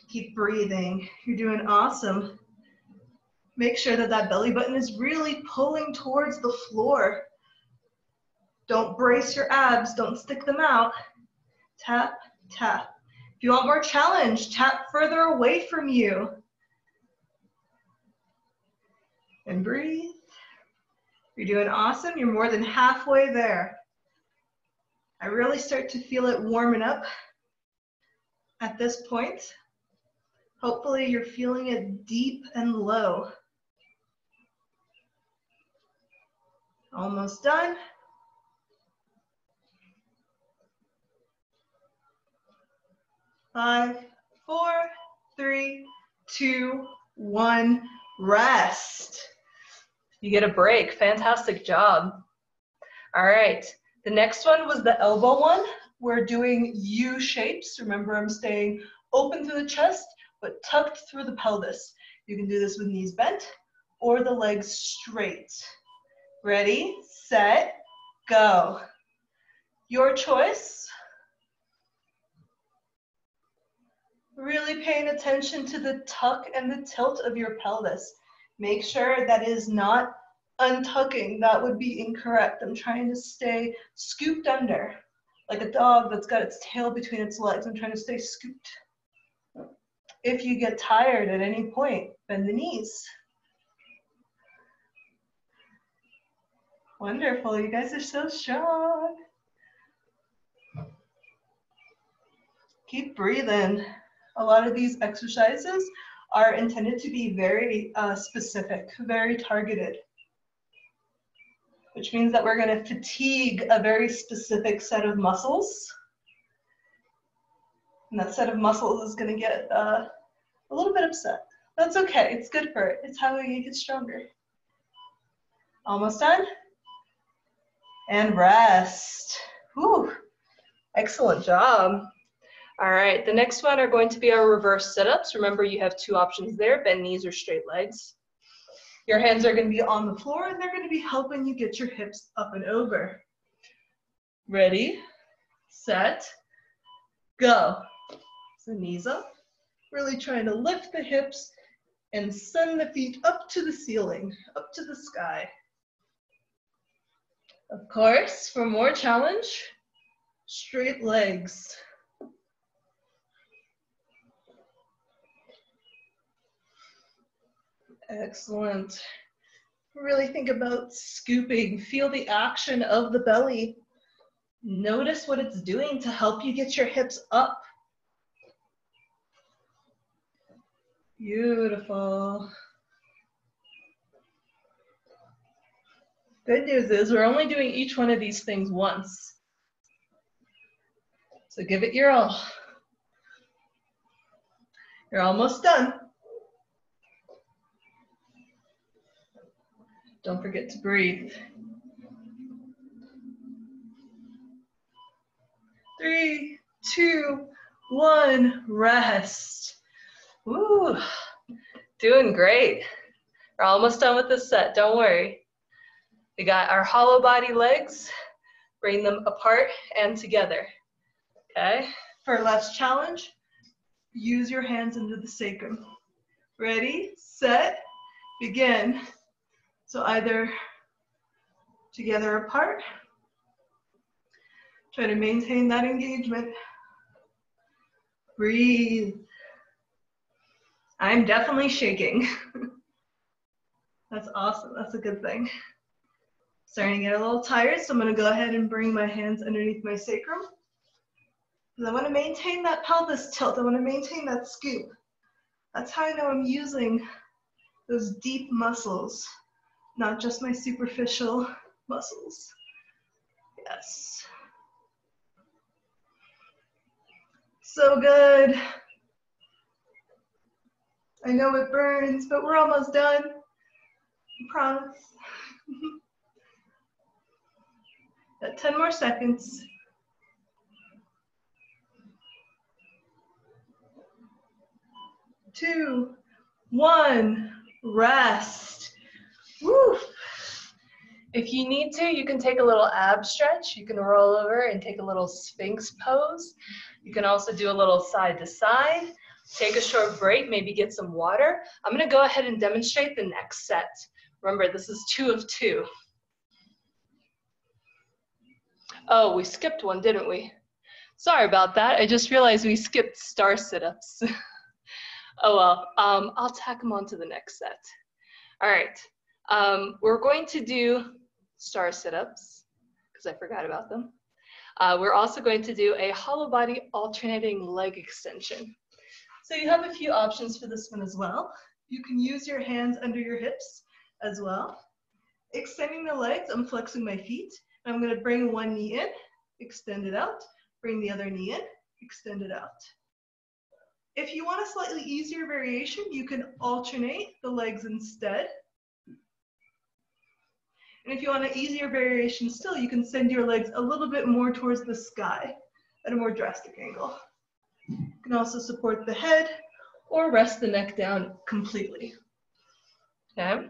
Keep breathing. You're doing awesome. Make sure that that belly button is really pulling towards the floor. Don't brace your abs. Don't stick them out. Tap, tap. If you want more challenge, tap further away from you. And breathe. You're doing awesome. You're more than halfway there. I really start to feel it warming up at this point. Hopefully you're feeling it deep and low. Almost done. Five, 4, 3, 2, 1. Rest. You get a break. Fantastic job. All right. The next one was the elbow one. We're doing U shapes. Remember, I'm staying open through the chest, but tucked through the pelvis. You can do this with knees bent or the legs straight. Ready, set, go. Your choice. Really paying attention to the tuck and the tilt of your pelvis. Make sure that is not untucking. That would be incorrect. I'm trying to stay scooped under, like a dog that's got its tail between its legs. I'm trying to stay scooped. If you get tired at any point, bend the knees. Wonderful. You guys are so strong. Keep breathing. A lot of these exercises are intended to be very specific, very targeted, which means that we're going to fatigue a very specific set of muscles. And that set of muscles is going to get a little bit upset. That's okay. It's good for it. It's how we get stronger. Almost done. And rest. Whew. Excellent job. All right, the next one are going to be our reverse sit-ups. Remember, you have 2 options there, bend knees or straight legs. Your hands are going to be on the floor, and they're going to be helping you get your hips up and over. Ready, set, go. So knees up, Really trying to lift the hips and send the feet up to the ceiling, up to the sky. Of course, for more challenge, straight legs. Excellent. Really think about scooping. Feel the action of the belly. Notice what it's doing to help you get your hips up. Beautiful. Good news is we're only doing each one of these things once. So give it your all. You're almost done. Don't forget to breathe. 3, 2, 1, rest. Ooh, doing great. We're almost done with this set, don't worry. We got our hollow body legs, bring them apart and together, okay? For our last challenge, use your hands into the sacrum. Ready, set, begin. So either together apart, try to maintain that engagement. Breathe. I'm definitely shaking. That's awesome, that's a good thing. Starting to get a little tired, so I'm gonna go ahead and bring my hands underneath my sacrum. Because I wanna maintain that pelvis tilt, I wanna maintain that scoop. That's how I know I'm using those deep muscles, not just my superficial muscles. Yes. So good. I know it burns, but we're almost done. I promise. Got 10 more seconds. 2, 1, rest. Woo. If you need to, you can take a little ab stretch. You can roll over and take a little Sphinx pose. You can also do a little side to side. Take a short break, maybe get some water. I'm gonna go ahead and demonstrate the next set. Remember, this is 2 of 2. Oh, we skipped one, didn't we? Sorry about that. I just realized we skipped star sit-ups. Oh well, I'll tack them on to the next set. All right, we're going to do star sit-ups because I forgot about them. We're also going to do a hollow body alternating leg extension. So you have a few options for this one as well. You can use your hands under your hips as well. Extending the legs, I'm flexing my feet. I'm going to bring one knee in, extend it out, bring the other knee in, extend it out. If you want a slightly easier variation, you can alternate the legs instead. And if you want an easier variation still, you can send your legs a little bit more towards the sky at a more drastic angle. You can also support the head or rest the neck down completely. Okay.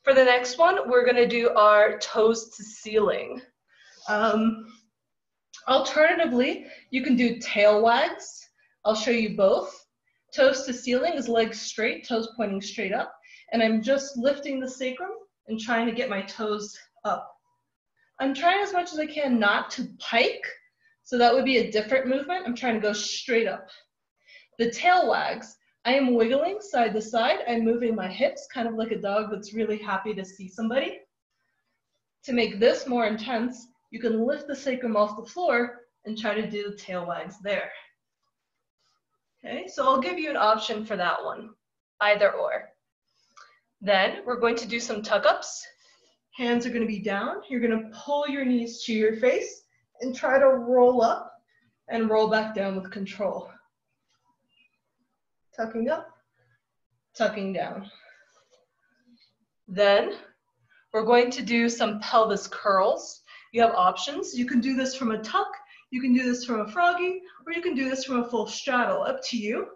For the next one, we're going to do our toes to ceiling. Alternatively, you can do tail wags. I'll show you both. Toes to ceiling is legs straight, toes pointing straight up. And I'm just lifting the sacrum and trying to get my toes up. I'm trying as much as I can not to pike, so that would be a different movement. I'm trying to go straight up. The tail wags, I am wiggling side to side. I'm moving my hips, kind of like a dog that's really happy to see somebody. To make this more intense, you can lift the sacrum off the floor and try to do the tail wags there. Okay, so I'll give you an option for that one, either or. Then we're going to do some tuck-ups. Hands are going to be down. You're going to pull your knees to your face and try to roll up and roll back down with control. Tucking up, tucking down. Then we're going to do some pelvis curls. You have options. You can do this from a tuck, you can do this from a froggy, or you can do this from a full straddle, up to you.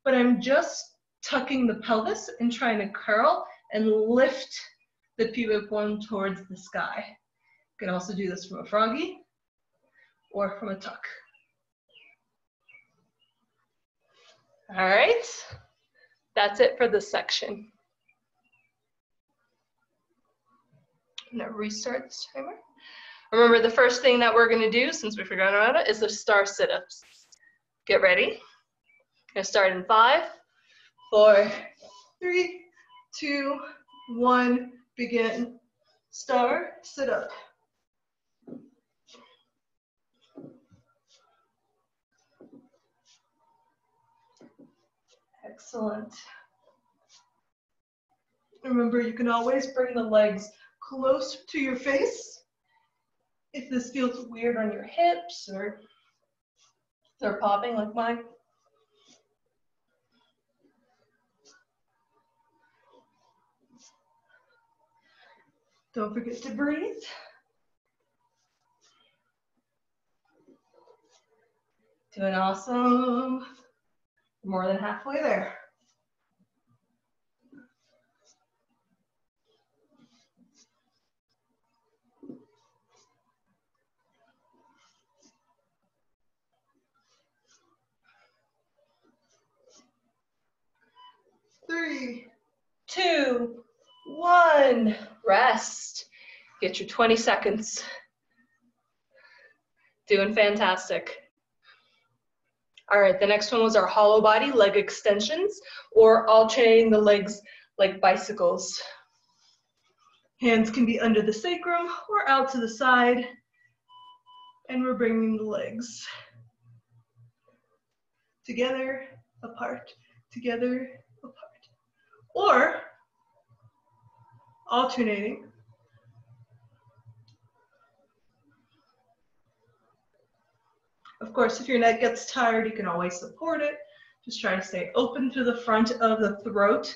But I'm just tucking the pelvis and trying to curl and lift the pubic bone towards the sky. You can also do this from a froggy or from a tuck. All right, that's it for this section. I'm gonna restart this timer. Remember, the first thing that we're gonna do, since we forgot about it, is the star sit-ups. Get ready. I'm gonna start in 5, 4, 3, 2, 1, begin. Star sit-up. Excellent. Remember, you can always bring the legs close to your face. If this feels weird on your hips or they're popping like mine. Don't forget to breathe. Doing awesome. More than halfway there. Three, 2, 1. Rest. Get your 20 seconds. Doing fantastic. All right, the next one was our hollow body leg extensions, or alternating the legs like bicycles. Hands can be under the sacrum or out to the side, and we're bringing the legs together, apart, together, apart. Or alternating. Of course, if your neck gets tired, you can always support it. Just try to stay open to the front of the throat.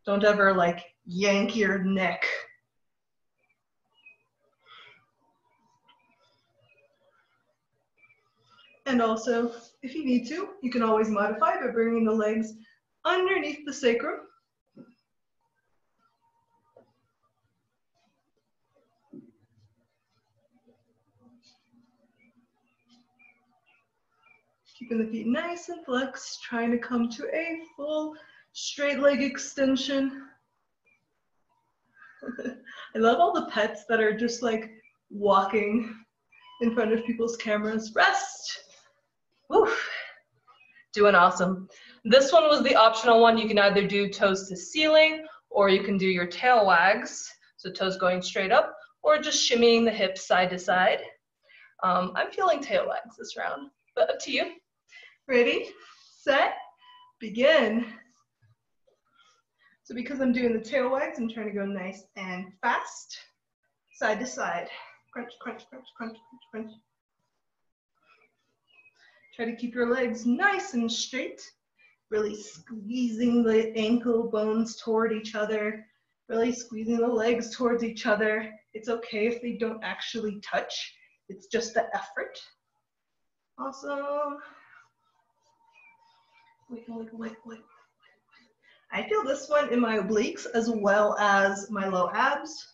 Don't ever like yank your neck. And also, if you need to, you can always modify by bringing the legs underneath the sacrum. Keeping the feet nice and flexed, trying to come to a full straight leg extension. I love all the pets that are just like walking in front of people's cameras. Rest. Woo. Doing awesome. This one was the optional one. You can either do toes to ceiling, or you can do your tail wags, so toes going straight up, or just shimmying the hips side to side. I'm feeling tail wags this round, but up to you. Ready, set, begin. So because I'm doing the tail wags, I'm trying to go nice and fast, side to side. Crunch, crunch, crunch, crunch, crunch, crunch. Try to keep your legs nice and straight, really squeezing the ankle bones toward each other, really squeezing the legs towards each other. It's okay if they don't actually touch. It's just the effort. Awesome. Wiggle, wiggle, wiggle, wiggle. I feel this one in my obliques as well as my low abs.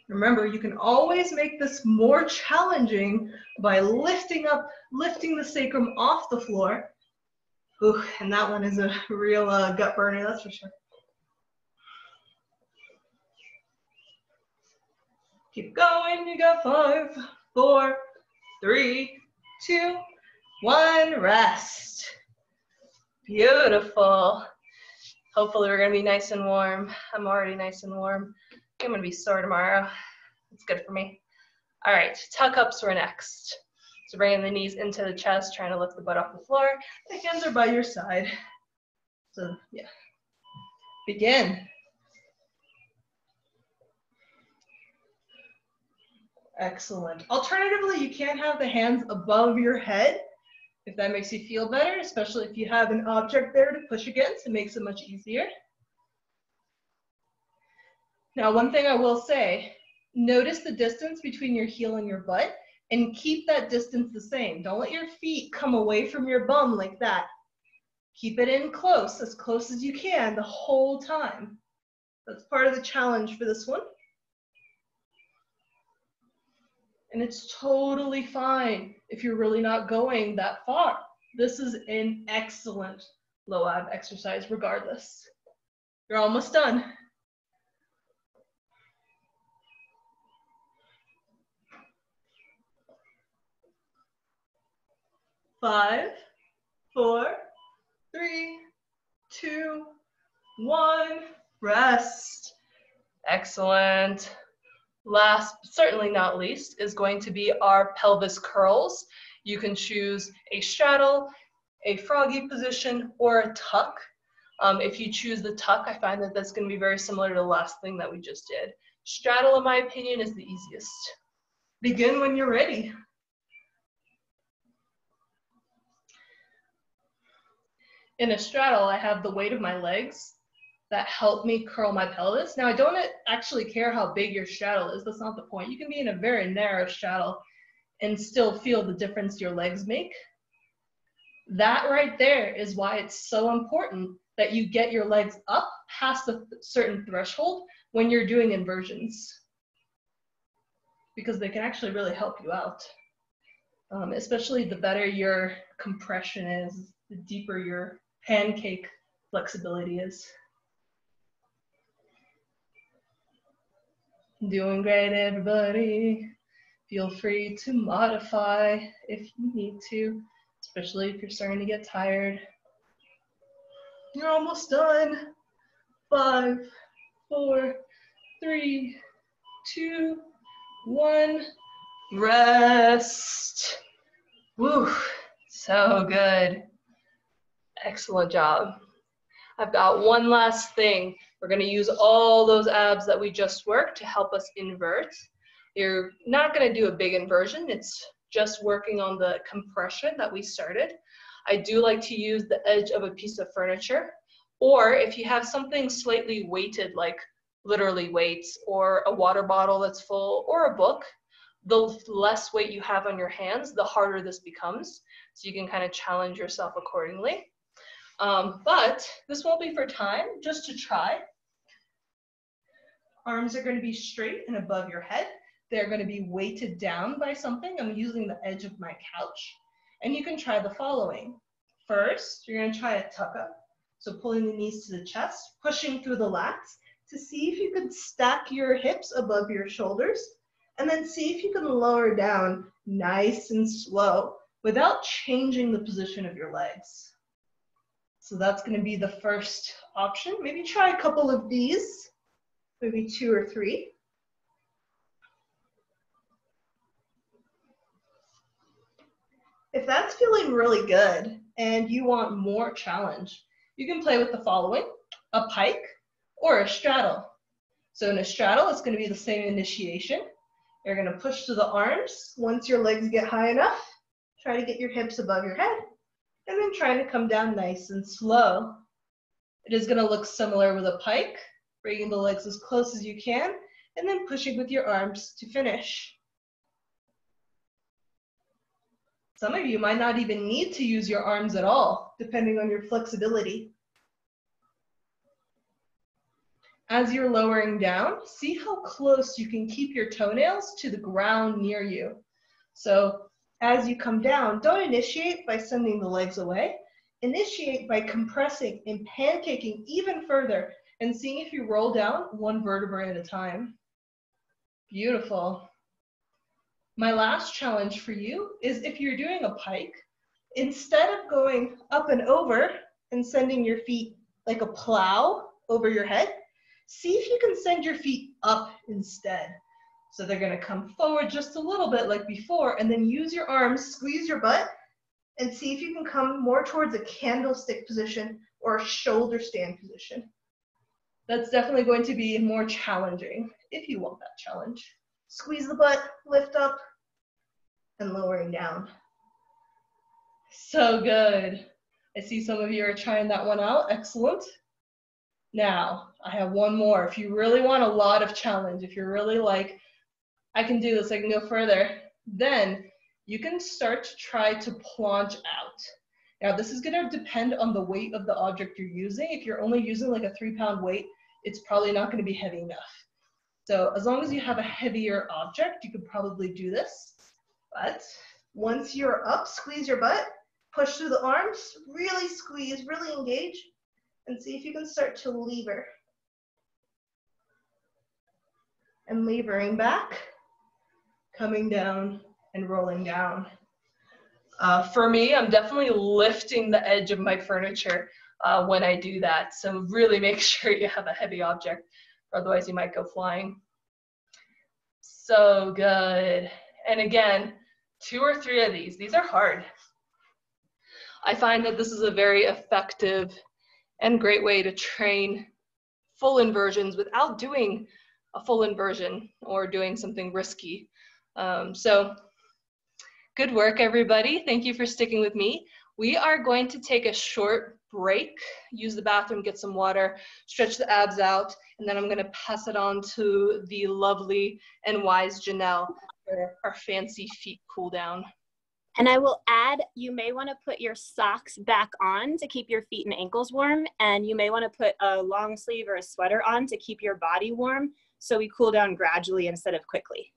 Remember, you can always make this more challenging by lifting the sacrum off the floor. Ooh, and that one is a real gut burner, that's for sure. Keep going, you got 5, 4, 3, 2, 1, rest. Beautiful. Hopefully we're gonna be nice and warm. I'm already nice and warm. I'm gonna be sore tomorrow. It's good for me. All right, tuck ups were next. So bringing the knees into the chest, trying to lift the butt off the floor. The hands are by your side. So yeah, begin. Excellent. Alternatively, you can have the hands above your head if that makes you feel better, especially if you have an object there to push against. It makes it much easier. Now, one thing I will say, notice the distance between your heel and your butt and keep that distance the same. Don't let your feet come away from your bum like that. Keep it in close as you can the whole time. That's part of the challenge for this one. And it's totally fine if you're really not going that far. This is an excellent low ab exercise regardless. You're almost done. 5, 4, 3, 2, 1. Rest. Excellent. Last, but certainly not least, is going to be our pelvis curls. You can choose a straddle, a froggy position, or a tuck. If you choose the tuck, I find that that's going to be very similar to the last thing that we just did. Straddle, in my opinion, is the easiest. Begin when you're ready. In a straddle, I have the weight of my legs that help me curl my pelvis. Now, I don't actually care how big your straddle is. That's not the point. You can be in a very narrow straddle and still feel the difference your legs make. That right there is why it's so important that you get your legs up past a certain threshold when you're doing inversions, because they can actually really help you out. Especially the better your compression is, the deeper your pancake flexibility is. Doing great, everybody. Feel free to modify if you need to, especially if you're starting to get tired. You're almost done. 5, 4, 3, 2, 1. Rest. Woo, so good. Excellent job. I've got one last thing. We're going to use all those abs that we just worked to help us invert. You're not going to do a big inversion. It's just working on the compression that we started. I do like to use the edge of a piece of furniture, or if you have something slightly weighted, like literally weights, or a water bottle that's full, or a book, the less weight you have on your hands, the harder this becomes. So you can kind of challenge yourself accordingly. But this won't be for time, just to try. Arms are going to be straight and above your head. They're going to be weighted down by something. I'm using the edge of my couch. And you can try the following. First, you're going to try a tuck up. So pulling the knees to the chest, pushing through the lats to see if you can stack your hips above your shoulders. And then see if you can lower down nice and slow without changing the position of your legs. So that's going to be the first option. Maybe try a couple of these, maybe 2 or 3. If that's feeling really good and you want more challenge, you can play with the following: a pike or a straddle. So in a straddle, it's going to be the same initiation. You're going to push to the arms. Once your legs get high enough, try to get your hips above your head, and then trying to come down nice and slow. It is going to look similar with a pike, bringing the legs as close as you can, and then pushing with your arms to finish. Some of you might not even need to use your arms at all, depending on your flexibility. As you're lowering down, see how close you can keep your toenails to the ground near you. So as you come down, don't initiate by sending the legs away. Initiate by compressing and pancaking even further and seeing if you roll down one vertebra at a time. Beautiful. My last challenge for you is, if you're doing a pike, instead of going up and over and sending your feet like a plow over your head, see if you can send your feet up instead. So they're going to come forward just a little bit like before, and then use your arms, squeeze your butt, and see if you can come more towards a candlestick position or a shoulder stand position. That's definitely going to be more challenging if you want that challenge. Squeeze the butt, lift up, and lowering down. So good. I see some of you are trying that one out. Excellent. Now, I have one more. If you really want a lot of challenge, if you're really like, I can do this, I can go further, then you can start to try to plunge out. Now, this is going to depend on the weight of the object you're using. If you're only using like a 3-pound weight, it's probably not going to be heavy enough. So as long as you have a heavier object, you could probably do this. But once you're up, squeeze your butt, Push through the arms, really squeeze, really engage, and see if you can start to lever. And levering back, coming down and rolling down. For me, I'm definitely lifting the edge of my furniture when I do that. So really make sure you have a heavy object, or otherwise you might go flying. So good. And again, 2 or 3 of these are hard. I find that this is a very effective and great way to train full inversions without doing a full inversion or doing something risky. So good work, everybody. Thank you for sticking with me. We are going to take a short break, use the bathroom, get some water, stretch the abs out, and then I'm going to pass it on to the lovely and wise Janelle for our fancy feet cool down. And I will add, you may want to put your socks back on to keep your feet and ankles warm, and you may want to put a long sleeve or a sweater on to keep your body warm, so we cool down gradually instead of quickly.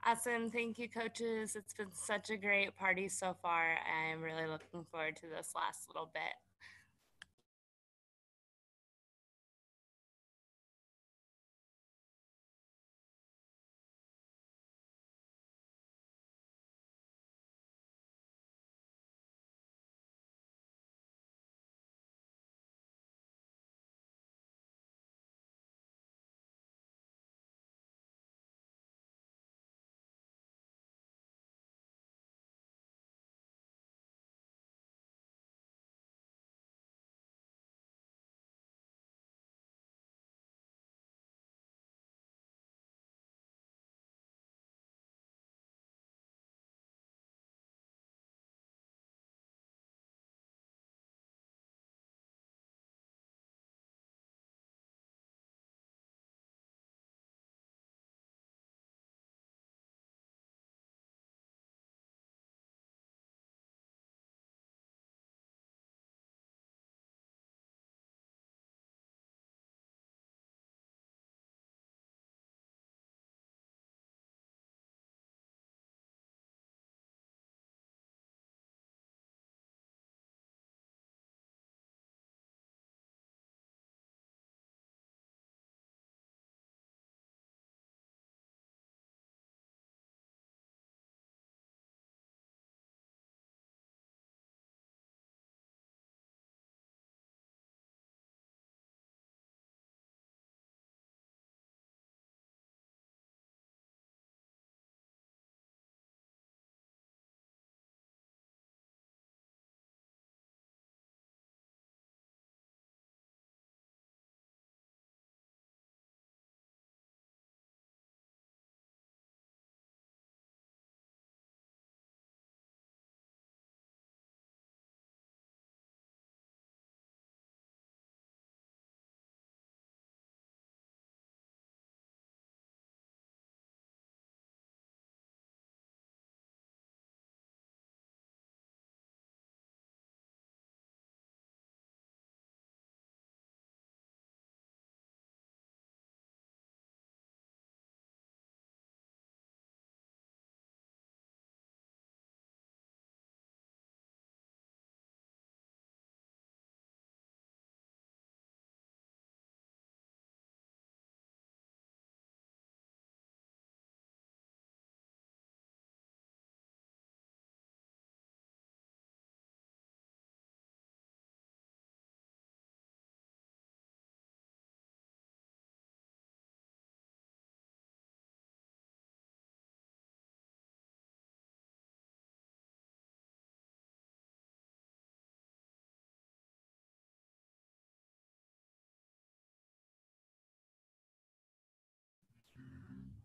Awesome. Thank you, coaches. It's been such a great party so far. I'm really looking forward to this last little bit.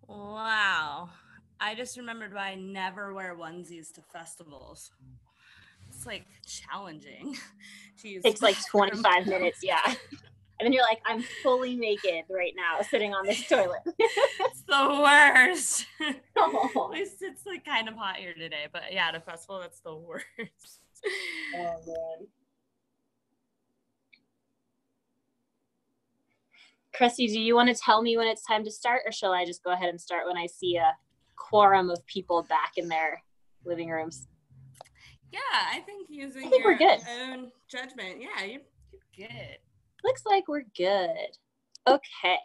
Wow. I just remembered why I never wear onesies to festivals. It's like challenging to use. Takes like 25 minutes, yeah. And then you're like, I'm fully naked right now sitting on this toilet. It's the worst. Oh. At least it's like kind of hot here today, but yeah, at a festival, that's the worst. Oh, man. Cressie, do you want to tell me when it's time to start, or shall I just go ahead and start when I see a quorum of people back in their living rooms? Yeah, I think using we're your good. own judgment. Yeah, you're good. Looks like we're good. Okay.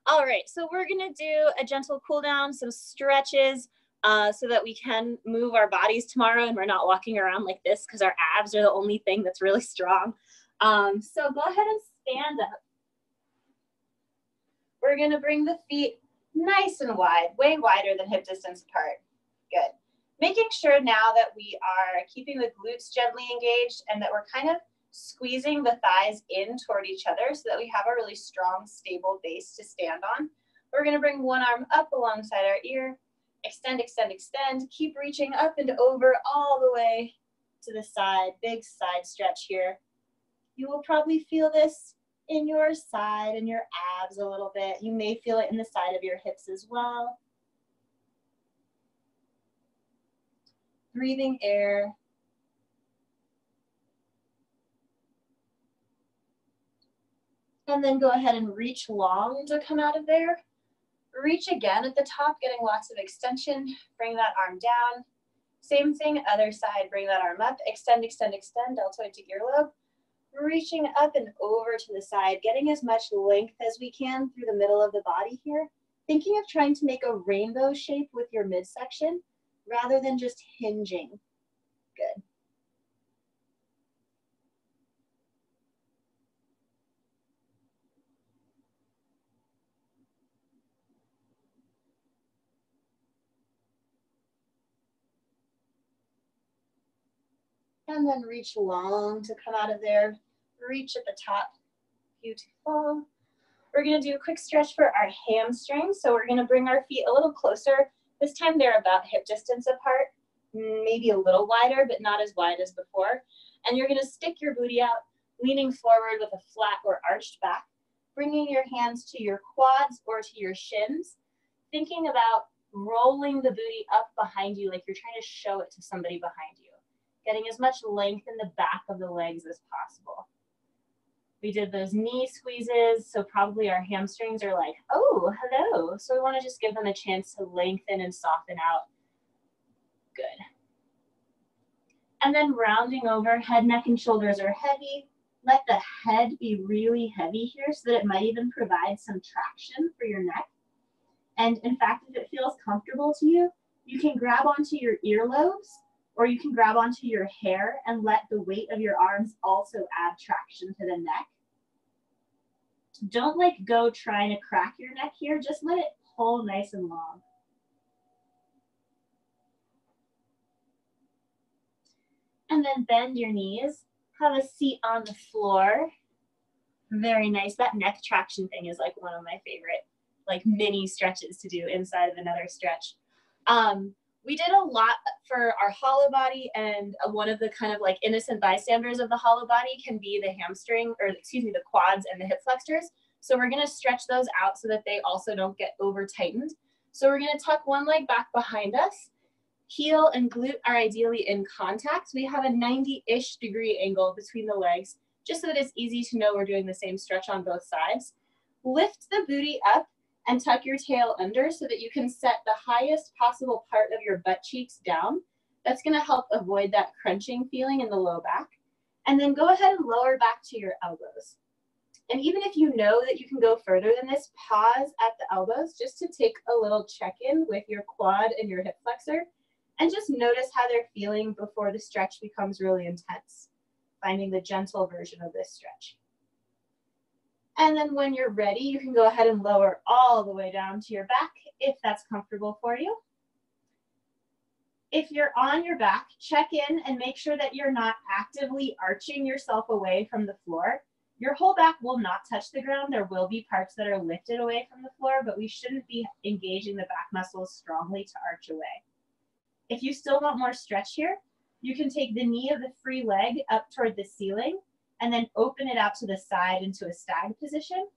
All right, so we're gonna do a gentle cool down, some stretches, so that we can move our bodies tomorrow and we're not walking around like this because our abs are the only thing that's really strong. So go ahead and stand up. We're gonna bring the feet nice and wide, way wider than hip distance apart. Good. Making sure now that we are keeping the glutes gently engaged and that we're kind of squeezing the thighs in toward each other so that we have a really strong, stable base to stand on. We're gonna bring one arm up alongside our ear, extend, extend, extend, keep reaching up and over all the way to the side, big side stretch here. You will probably feel this in your side and your abs a little bit. You may feel it in the side of your hips as well. Breathing air. And then go ahead and reach long to come out of there. Reach again at the top, getting lots of extension. Bring that arm down. Same thing, other side, bring that arm up. Extend, extend, extend, deltoid to earlobe. Reaching up and over to the side, getting as much length as we can through the middle of the body here. Thinking of trying to make a rainbow shape with your midsection rather than just hinging. Good. And then reach long to come out of there. Reach at the top. Beautiful. We're going to do a quick stretch for our hamstrings. So we're going to bring our feet a little closer. This time they're about hip distance apart, maybe a little wider, but not as wide as before. And you're going to stick your booty out, leaning forward with a flat or arched back, bringing your hands to your quads or to your shins, thinking about rolling the booty up behind you like you're trying to show it to somebody behind you, getting as much length in the back of the legs as possible. We did those knee squeezes, so probably our hamstrings are like, oh, hello. So we want to just give them a chance to lengthen and soften out. Good. And then rounding over, head, neck, and shoulders are heavy. Let the head be really heavy here so that it might even provide some traction for your neck. And in fact, if it feels comfortable to you, you can grab onto your earlobes or you can grab onto your hair and let the weight of your arms also add traction to the neck. Don't like go trying to crack your neck here, just let it pull nice and long. And then bend your knees, have a seat on the floor. Very nice. That neck traction thing is like one of my favorite like mini stretches to do inside of another stretch. We did a lot for our hollow body, and one of the kind of like innocent bystanders of the hollow body can be the hamstring, or excuse me, the quads and the hip flexors. So we're gonna stretch those out so that they also don't get over tightened. So we're gonna tuck one leg back behind us. Heel and glute are ideally in contact. We have a 90-ish degree angle between the legs, just so that it's easy to know we're doing the same stretch on both sides. Lift the booty up and tuck your tail under so that you can set the highest possible part of your butt cheeks down. That's gonna help avoid that crunching feeling in the low back. And then go ahead and lower back to your elbows. And even if you know that you can go further than this, pause at the elbows just to take a little check-in with your quad and your hip flexor and just notice how they're feeling before the stretch becomes really intense, finding the gentle version of this stretch. And then when you're ready, you can go ahead and lower all the way down to your back if that's comfortable for you. If you're on your back, check in and make sure that you're not actively arching yourself away from the floor. Your whole back will not touch the ground. There will be parts that are lifted away from the floor, but we shouldn't be engaging the back muscles strongly to arch away. If you still want more stretch here, you can take the knee of the free leg up toward the ceiling and then open it out to the side into a stag position.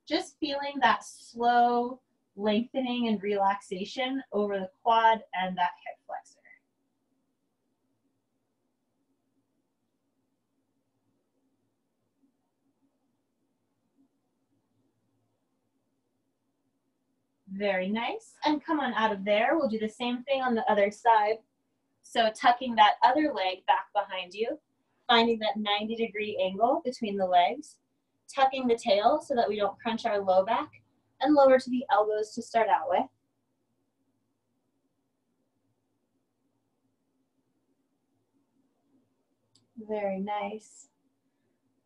Just feeling that slow lengthening and relaxation over the quad and that hip flexor. Very nice. And come on out of there. We'll do the same thing on the other side. So tucking that other leg back behind you, finding that 90-degree angle between the legs, tucking the tail so that we don't crunch our low back, and lower to the elbows to start out with. Very nice.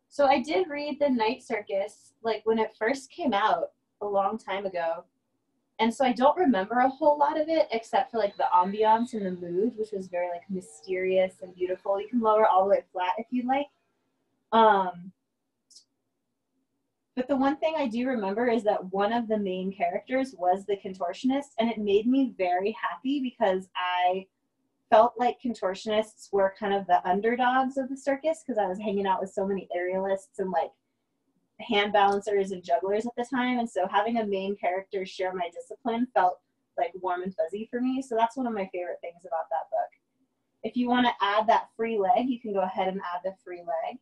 So I did read The Night Circus, like when it first came out a long time ago. And so I don't remember a whole lot of it except for like the ambiance and the mood, which was very like mysterious and beautiful. You can lower all the way flat if you'd like. But the one thing I do remember is that one of the main characters was the contortionist, and it made me very happy because I felt like contortionists were kind of the underdogs of the circus because I was hanging out with so many aerialists and like hand balancers and jugglers at the time, and so having a main character share my discipline felt like warm and fuzzy for me. So that's one of my favorite things about that book. If you want to add that free leg, you can go ahead and add the free leg.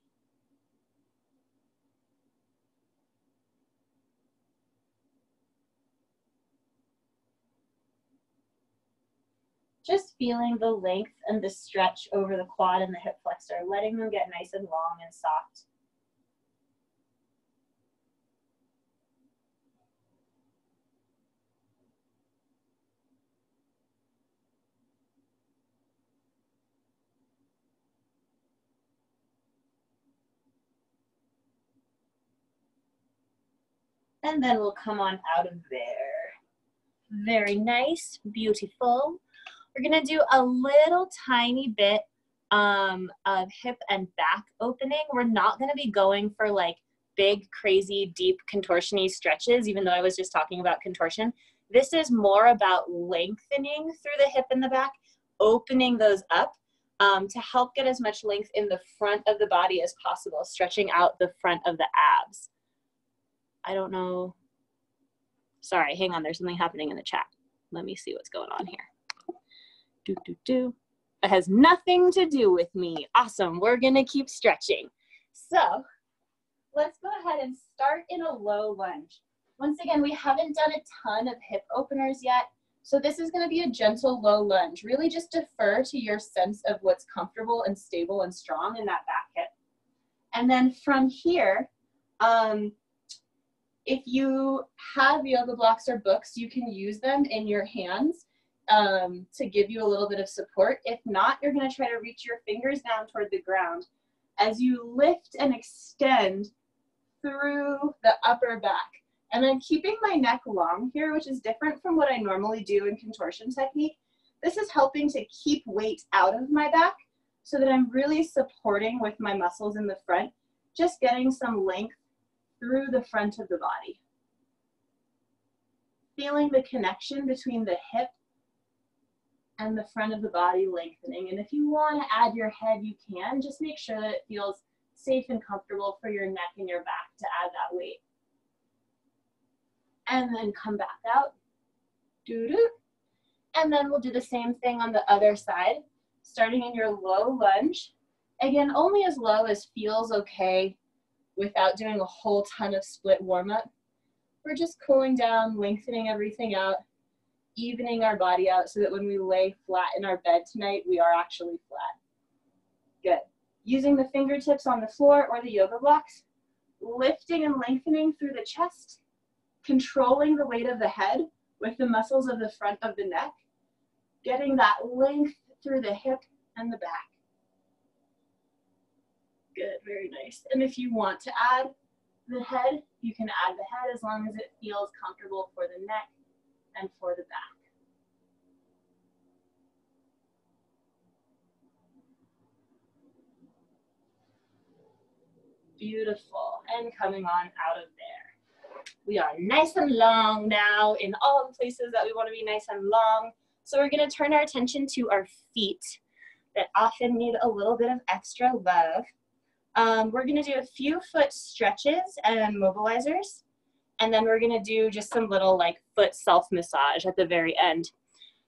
Just feeling the length and the stretch over the quad and the hip flexor, letting them get nice and long and soft. And then we'll come on out of there. Very nice, beautiful. We're gonna do a little tiny bit of hip and back opening. We're not gonna be going for like big, crazy, deep contortion-y stretches, even though I was just talking about contortion. This is more about lengthening through the hip and the back, opening those up to help get as much length in the front of the body as possible, stretching out the front of the abs. I don't know. Sorry, hang on, there's something happening in the chat. Let me see what's going on here. It has nothing to do with me. Awesome, we're gonna keep stretching. So let's go ahead and start in a low lunge. Once again, we haven't done a ton of hip openers yet, so this is gonna be a gentle low lunge. Really just defer to your sense of what's comfortable and stable and strong in that back hip. And then from here, if you have yoga blocks or books, you can use them in your hands to give you a little bit of support. If not, you're going to try to reach your fingers down toward the ground as you lift and extend through the upper back. And I'm keeping my neck long here, which is different from what I normally do in contortion technique. This is helping to keep weight out of my back so that I'm really supporting with my muscles in the front, just getting some length through the front of the body. Feeling the connection between the hip and the front of the body lengthening. And if you want to add your head, you can. Just make sure that it feels safe and comfortable for your neck and your back to add that weight. And then come back out. Doo-doo. And then we'll do the same thing on the other side, starting in your low lunge. Again, only as low as feels okay without doing a whole ton of split warm-up. We're just cooling down, lengthening everything out, evening our body out so that when we lay flat in our bed tonight, we are actually flat. Good. Using the fingertips on the floor or the yoga blocks, lifting and lengthening through the chest, controlling the weight of the head with the muscles of the front of the neck, getting that length through the hip and the back. Good, very nice. And if you want to add the head, you can add the head as long as it feels comfortable for the neck and for the back. Beautiful. And coming on out of there. We are nice and long now in all the places that we want to be nice and long. So we're going to turn our attention to our feet that often need a little bit of extra love. We're going to do a few foot stretches and mobilizers, and then we're going to do just some little like foot self-massage at the very end.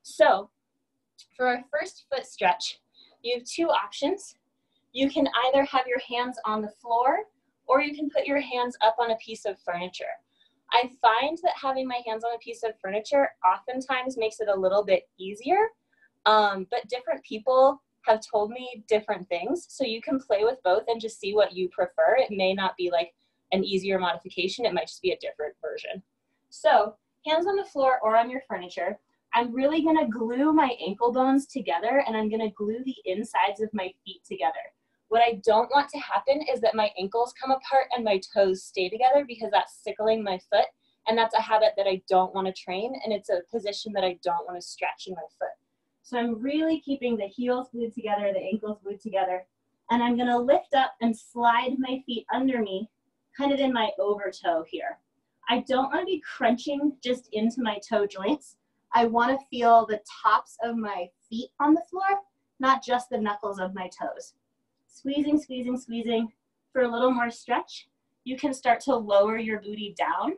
So for our first foot stretch, you have two options. You can either have your hands on the floor or you can put your hands up on a piece of furniture. I find that having my hands on a piece of furniture oftentimes makes it a little bit easier, but different people have told me different things. So you can play with both and just see what you prefer. It may not be like an easier modification. It might just be a different version. So hands on the floor or on your furniture. I'm really gonna glue my ankle bones together, and I'm gonna glue the insides of my feet together. What I don't want to happen is that my ankles come apart and my toes stay together, because that's sickling my foot, and that's a habit that I don't want to train, and it's a position that I don't want to stretch in my foot. So I'm really keeping the heels glued together, the ankles glued together, and I'm going to lift up and slide my feet under me, kind of in my over toe here. I don't want to be crunching just into my toe joints. I want to feel the tops of my feet on the floor, not just the knuckles of my toes. Squeezing, squeezing, squeezing. For a little more stretch, you can start to lower your booty down.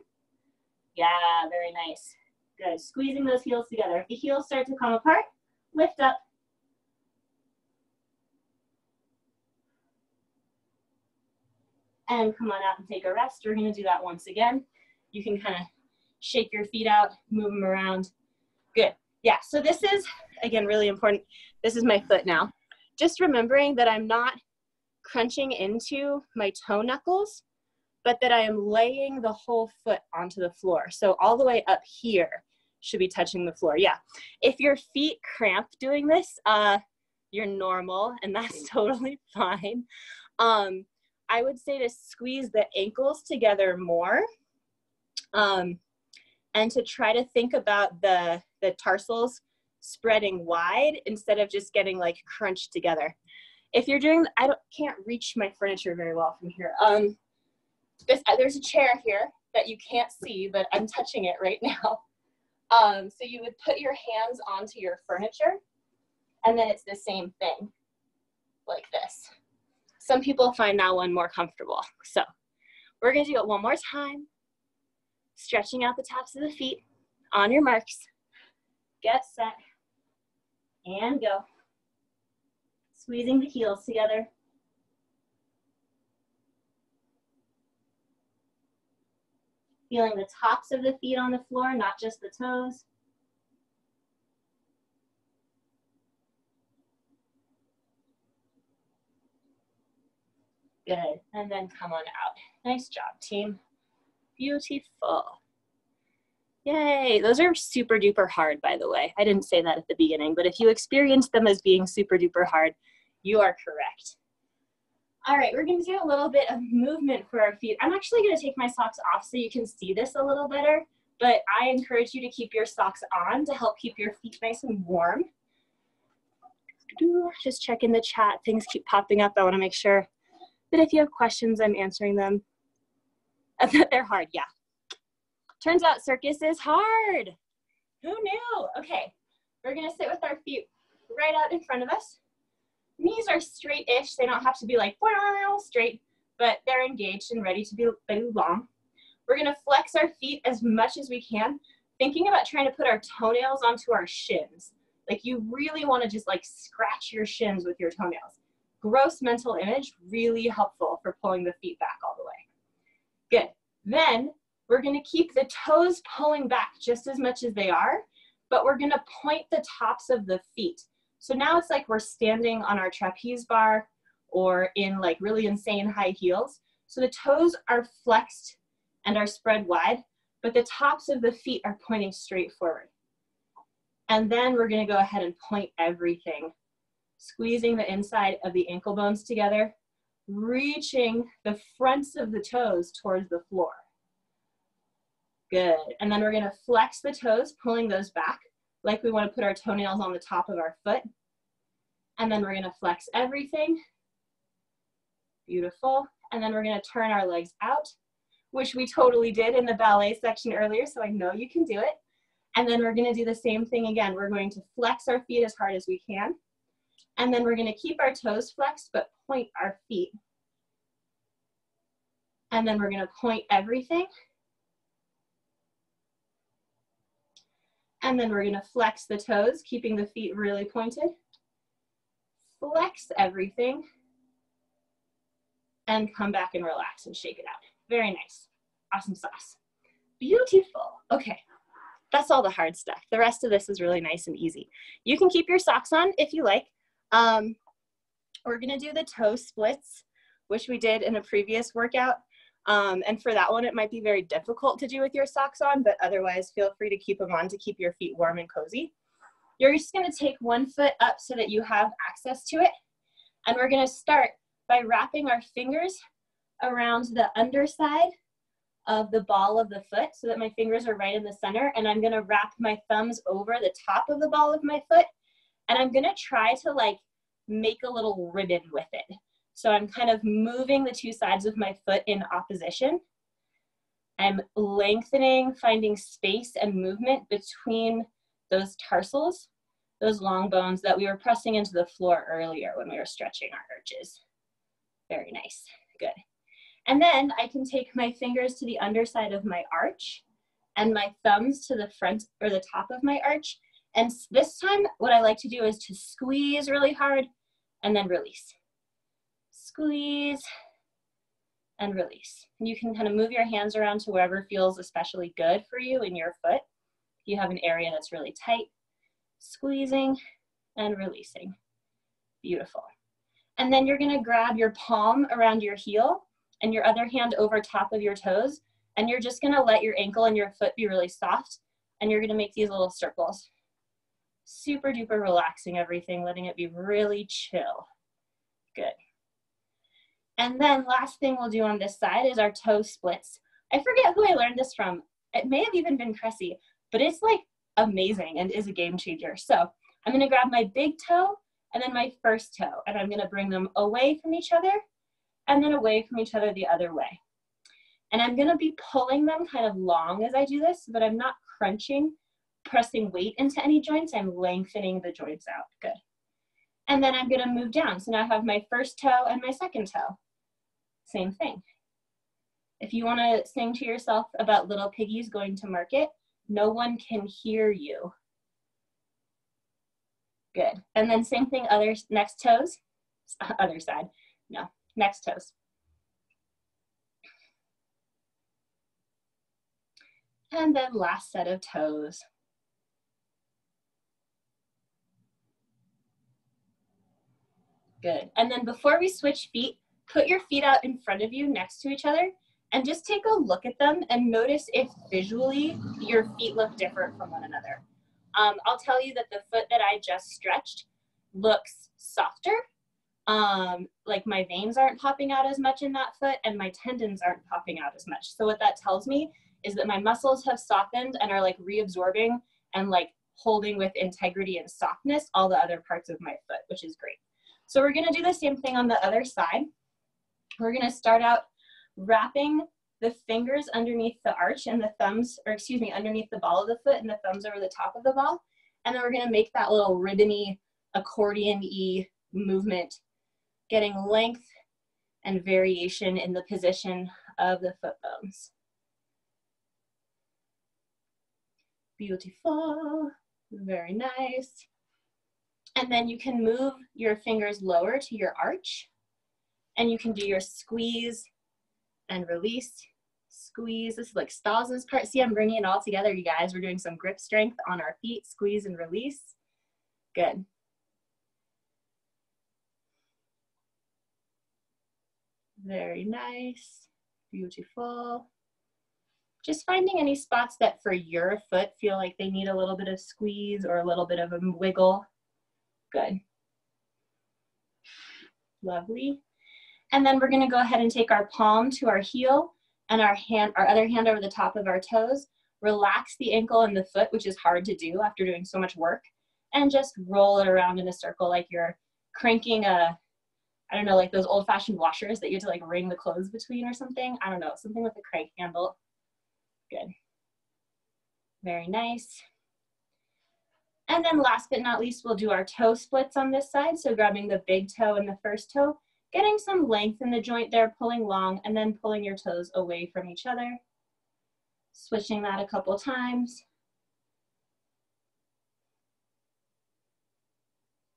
Yeah, very nice. Good. Squeezing those heels together. If the heels start to come apart, lift up. And come on out and take a rest. We're going to do that once again. You can kind of shake your feet out, move them around. Good. Yeah, so this is, again, really important. This is my foot now. Just remembering that I'm not crunching into my toe knuckles, but that I am laying the whole foot onto the floor. So all the way up here should be touching the floor. Yeah. If your feet cramp doing this, you're normal, and that's totally fine. I would say to squeeze the ankles together more, and to try to think about the tarsals spreading wide instead of just getting like crunched together. If you're doing, can't reach my furniture very well from here. There's a chair here that you can't see, but I'm touching it right now. So you would put your hands onto your furniture, and then it's the same thing, like this. Some people find that one more comfortable. So we're gonna do it one more time. Stretching out the tops of the feet. On your marks, get set, and go. Squeezing the heels together. Feeling the tops of the feet on the floor, not just the toes. Good, and then come on out. Nice job, team. Beautiful. Yay, those are super duper hard, by the way. I didn't say that at the beginning, but if you experience them as being super duper hard, you are correct. All right, we're gonna do a little bit of movement for our feet. I'm actually gonna take my socks off so you can see this a little better, but I encourage you to keep your socks on to help keep your feet nice and warm. Just check in the chat, things keep popping up. I wanna make sure that if you have questions, I'm answering them. They're hard, yeah. Turns out Circus is hard. Who knew? Okay, we're gonna sit with our feet right out in front of us. Knees are straight-ish. They don't have to be like straight, but they're engaged and ready to be long. We're gonna flex our feet as much as we can, thinking about trying to put our toenails onto our shins. Like you really wanna just like scratch your shins with your toenails. Gross mental image, really helpful for pulling the feet back all the way. Good. Then we're gonna keep the toes pulling back just as much as they are, but we're gonna point the tops of the feet. So now it's like we're standing on our trapeze bar or in like really insane high heels. So the toes are flexed and are spread wide, but the tops of the feet are pointing straight forward. And then we're gonna go ahead and point everything, squeezing the inside of the ankle bones together, reaching the fronts of the toes towards the floor. Good, and then we're gonna flex the toes, pulling those back, like we wanna put our toenails on the top of our foot. And then we're gonna flex everything. Beautiful. And then we're gonna turn our legs out, which we totally did in the ballet section earlier, so I know you can do it. And then we're gonna do the same thing again. We're going to flex our feet as hard as we can. And then we're gonna keep our toes flexed, but point our feet. And then we're gonna point everything. And then we're gonna flex the toes, keeping the feet really pointed. Flex everything. And come back and relax and shake it out. Very nice. Awesome sauce. Beautiful. Okay. That's all the hard stuff. The rest of this is really nice and easy. You can keep your socks on if you like. We're gonna do the toe splits, which we did in a previous workout. And for that one, it might be very difficult to do with your socks on, but otherwise feel free to keep them on to keep your feet warm and cozy. You're just gonna take one foot up so that you have access to it. And we're gonna start by wrapping our fingers around the underside of the ball of the foot so that my fingers are right in the center, and I'm gonna wrap my thumbs over the top of the ball of my foot, and I'm gonna try to like make a little ribbon with it. So I'm kind of moving the two sides of my foot in opposition. I'm lengthening, finding space and movement between those tarsals, those long bones that we were pressing into the floor earlier when we were stretching our arches. Very nice, good. And then I can take my fingers to the underside of my arch and my thumbs to the front or the top of my arch. And this time, what I like to do is to squeeze really hard and then release. Squeeze and release. And you can kind of move your hands around to wherever feels especially good for you in your foot. If you have an area that's really tight, squeezing and releasing. Beautiful. And then you're gonna grab your palm around your heel and your other hand over top of your toes, and you're just gonna let your ankle and your foot be really soft, and you're gonna make these little circles. Super duper relaxing everything, letting it be really chill. Good. And then last thing we'll do on this side is our toe splits. I forget who I learned this from. It may have even been Cressie, but it's like amazing and is a game changer. So I'm gonna grab my big toe and then my first toe, and I'm gonna bring them away from each other and then away from each other the other way. And I'm gonna be pulling them kind of long as I do this, but I'm not crunching, pressing weight into any joints. I'm lengthening the joints out, good. And then I'm gonna move down. So now I have my first toe and my second toe. Same thing. If you wanna sing to yourself about little piggies going to market, no one can hear you. Good. And then same thing, next toes, other side, no. Next toes. And then last set of toes. Good. And then before we switch feet, put your feet out in front of you next to each other and just take a look at them and notice if visually your feet look different from one another. I'll tell you that the foot that I just stretched looks softer. Like my veins aren't popping out as much in that foot and my tendons aren't popping out as much. So what that tells me is that my muscles have softened and are like reabsorbing and like holding with integrity and softness all the other parts of my foot, which is great. So we're gonna do the same thing on the other side. We're gonna start out wrapping the fingers underneath the arch and the thumbs, or excuse me, underneath the ball of the foot and the thumbs over the top of the ball. And then we're gonna make that little ribbony, accordion-y movement, getting length and variation in the position of the foot bones. Beautiful, very nice. And then you can move your fingers lower to your arch and you can do your squeeze and release, squeeze. This is like Staza's part. See, I'm bringing it all together, you guys. We're doing some grip strength on our feet, squeeze and release. Good. Very nice, beautiful. Just finding any spots that for your foot feel like they need a little bit of squeeze or a little bit of a wiggle. Good. Lovely. And then we're gonna go ahead and take our palm to our heel and our other hand over the top of our toes. Relax the ankle and the foot, which is hard to do after doing so much work, and just roll it around in a circle like you're cranking a, I don't know, like those old-fashioned washers that you have to like wring the clothes between or something. I don't know, something with a crank handle. Good. Very nice. And then last but not least, we'll do our toe splits on this side. So grabbing the big toe and the first toe, getting some length in the joint there, pulling long, and then pulling your toes away from each other. Switching that a couple times.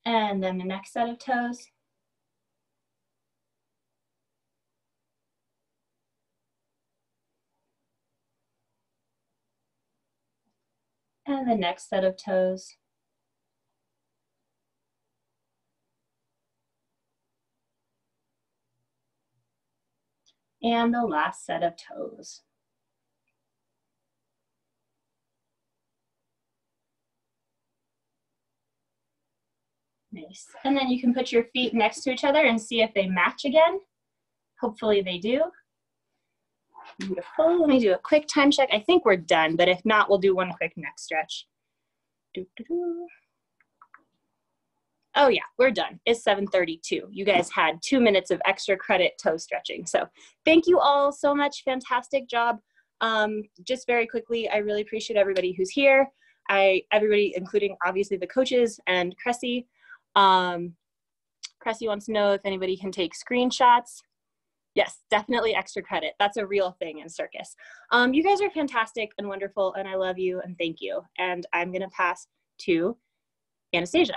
And then the next set of toes. And the next set of toes. And the last set of toes. Nice. And then you can put your feet next to each other and see if they match again. Hopefully they do. Beautiful. Let me do a quick time check. I think we're done, but if not, we'll do one quick neck stretch. Oh yeah, we're done. It's 7:32. You guys had 2 minutes of extra credit toe stretching. So thank you all so much. Fantastic job. Just very quickly, I really appreciate everybody who's here. Everybody, including obviously the coaches and Cressie. Cressie wants to know if anybody can take screenshots. Yes, definitely extra credit. That's a real thing in Circus. You guys are fantastic and wonderful, and I love you and thank you. And I'm gonna pass to Anastasia.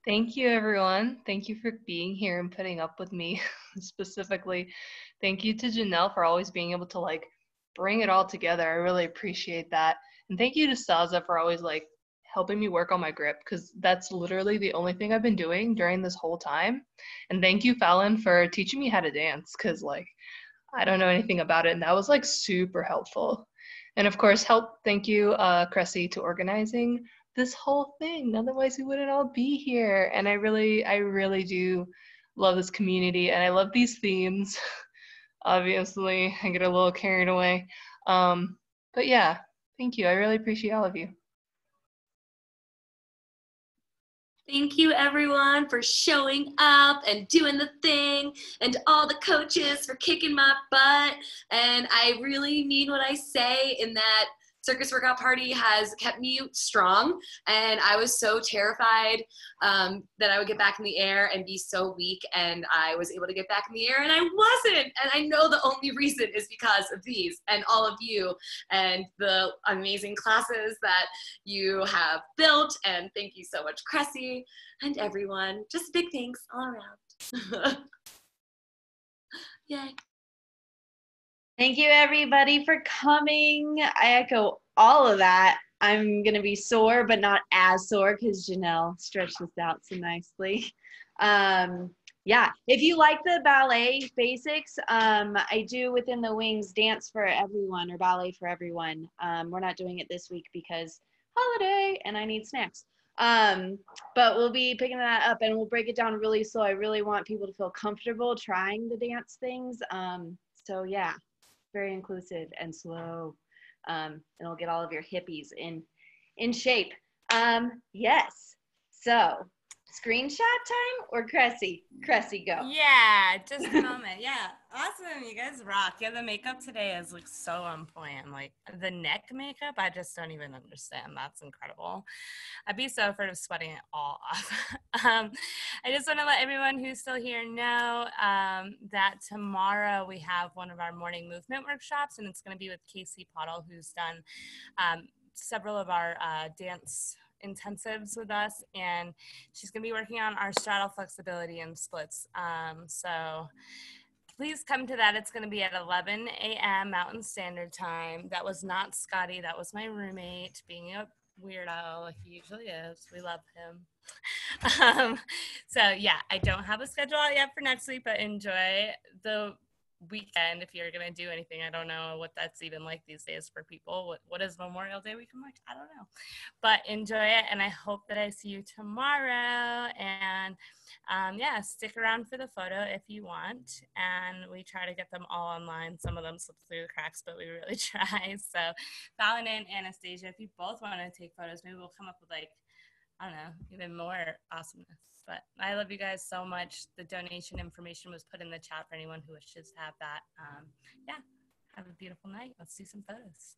Thank you, everyone. Thank you for being here and putting up with me. Specifically, thank you to Janelle for always being able to like bring it all together. I really appreciate that. And thank you to Staza for always like helping me work on my grip, because that's literally the only thing I've been doing during this whole time. And thank you, Fallon, for teaching me how to dance, because like I don't know anything about it, and that was like super helpful. And of course, thank you, Cressie, to organizing this whole thing. Otherwise, we wouldn't all be here. And I really do love this community, and I love these themes. Obviously, I get a little carried away. But yeah, thank you. I really appreciate all of you. Thank you, everyone, for showing up and doing the thing, and all the coaches for kicking my butt. And I really mean what I say in that Circus Workout Party has kept me strong, and I was so terrified that I would get back in the air and be so weak, and I was able to get back in the air, and I wasn't. And I know the only reason is because of these and all of you and the amazing classes that you have built. And thank you so much, Cressie, and everyone. Just big thanks all around. Yay. Thank you, everybody, for coming. I echo all of that. I'm going to be sore, but not as sore because Janelle stretched this out so nicely. Yeah, if you like the ballet basics, I do Within the Wings dance for everyone, or ballet for everyone. We're not doing it this week because holiday and I need snacks. But we'll be picking that up and we'll break it down really slow. I really want people to feel comfortable trying the dance things. So yeah, very inclusive and slow. And it'll get all of your hippies in shape. Yes. So screenshot time or Cressie? Cressie, go. Yeah, just a moment. Yeah, awesome. You guys rock. Yeah, the makeup today is like so on point. Like the neck makeup, I just don't even understand. That's incredible. I'd be so afraid of sweating it all off. I just want to let everyone who's still here know that tomorrow we have one of our morning movement workshops, and it's going to be with Casey Pottle, who's done several of our dance intensives with us, and she's going to be working on our straddle flexibility and splits. So please come to that. It's going to be at 11 a.m. Mountain Standard Time. That was not Scotty. That was my roommate being a weirdo like he usually is. We love him. So yeah, I don't have a schedule out yet for next week, but enjoy the weekend if you're gonna do anything. I don't know what that's even like these days for people. What is Memorial Day weekend like? I don't know, but enjoy it, and I hope that I see you tomorrow. And yeah, stick around for the photo if you want, and we try to get them all online. Some of them slip through the cracks, but we really try. So Fallon and Anastasia, if you both want to take photos, maybe we'll come up with like, I don't know, even more awesomeness. But I love you guys so much. The donation information was put in the chat for anyone who wishes to have that. Yeah, have a beautiful night. Let's do some photos.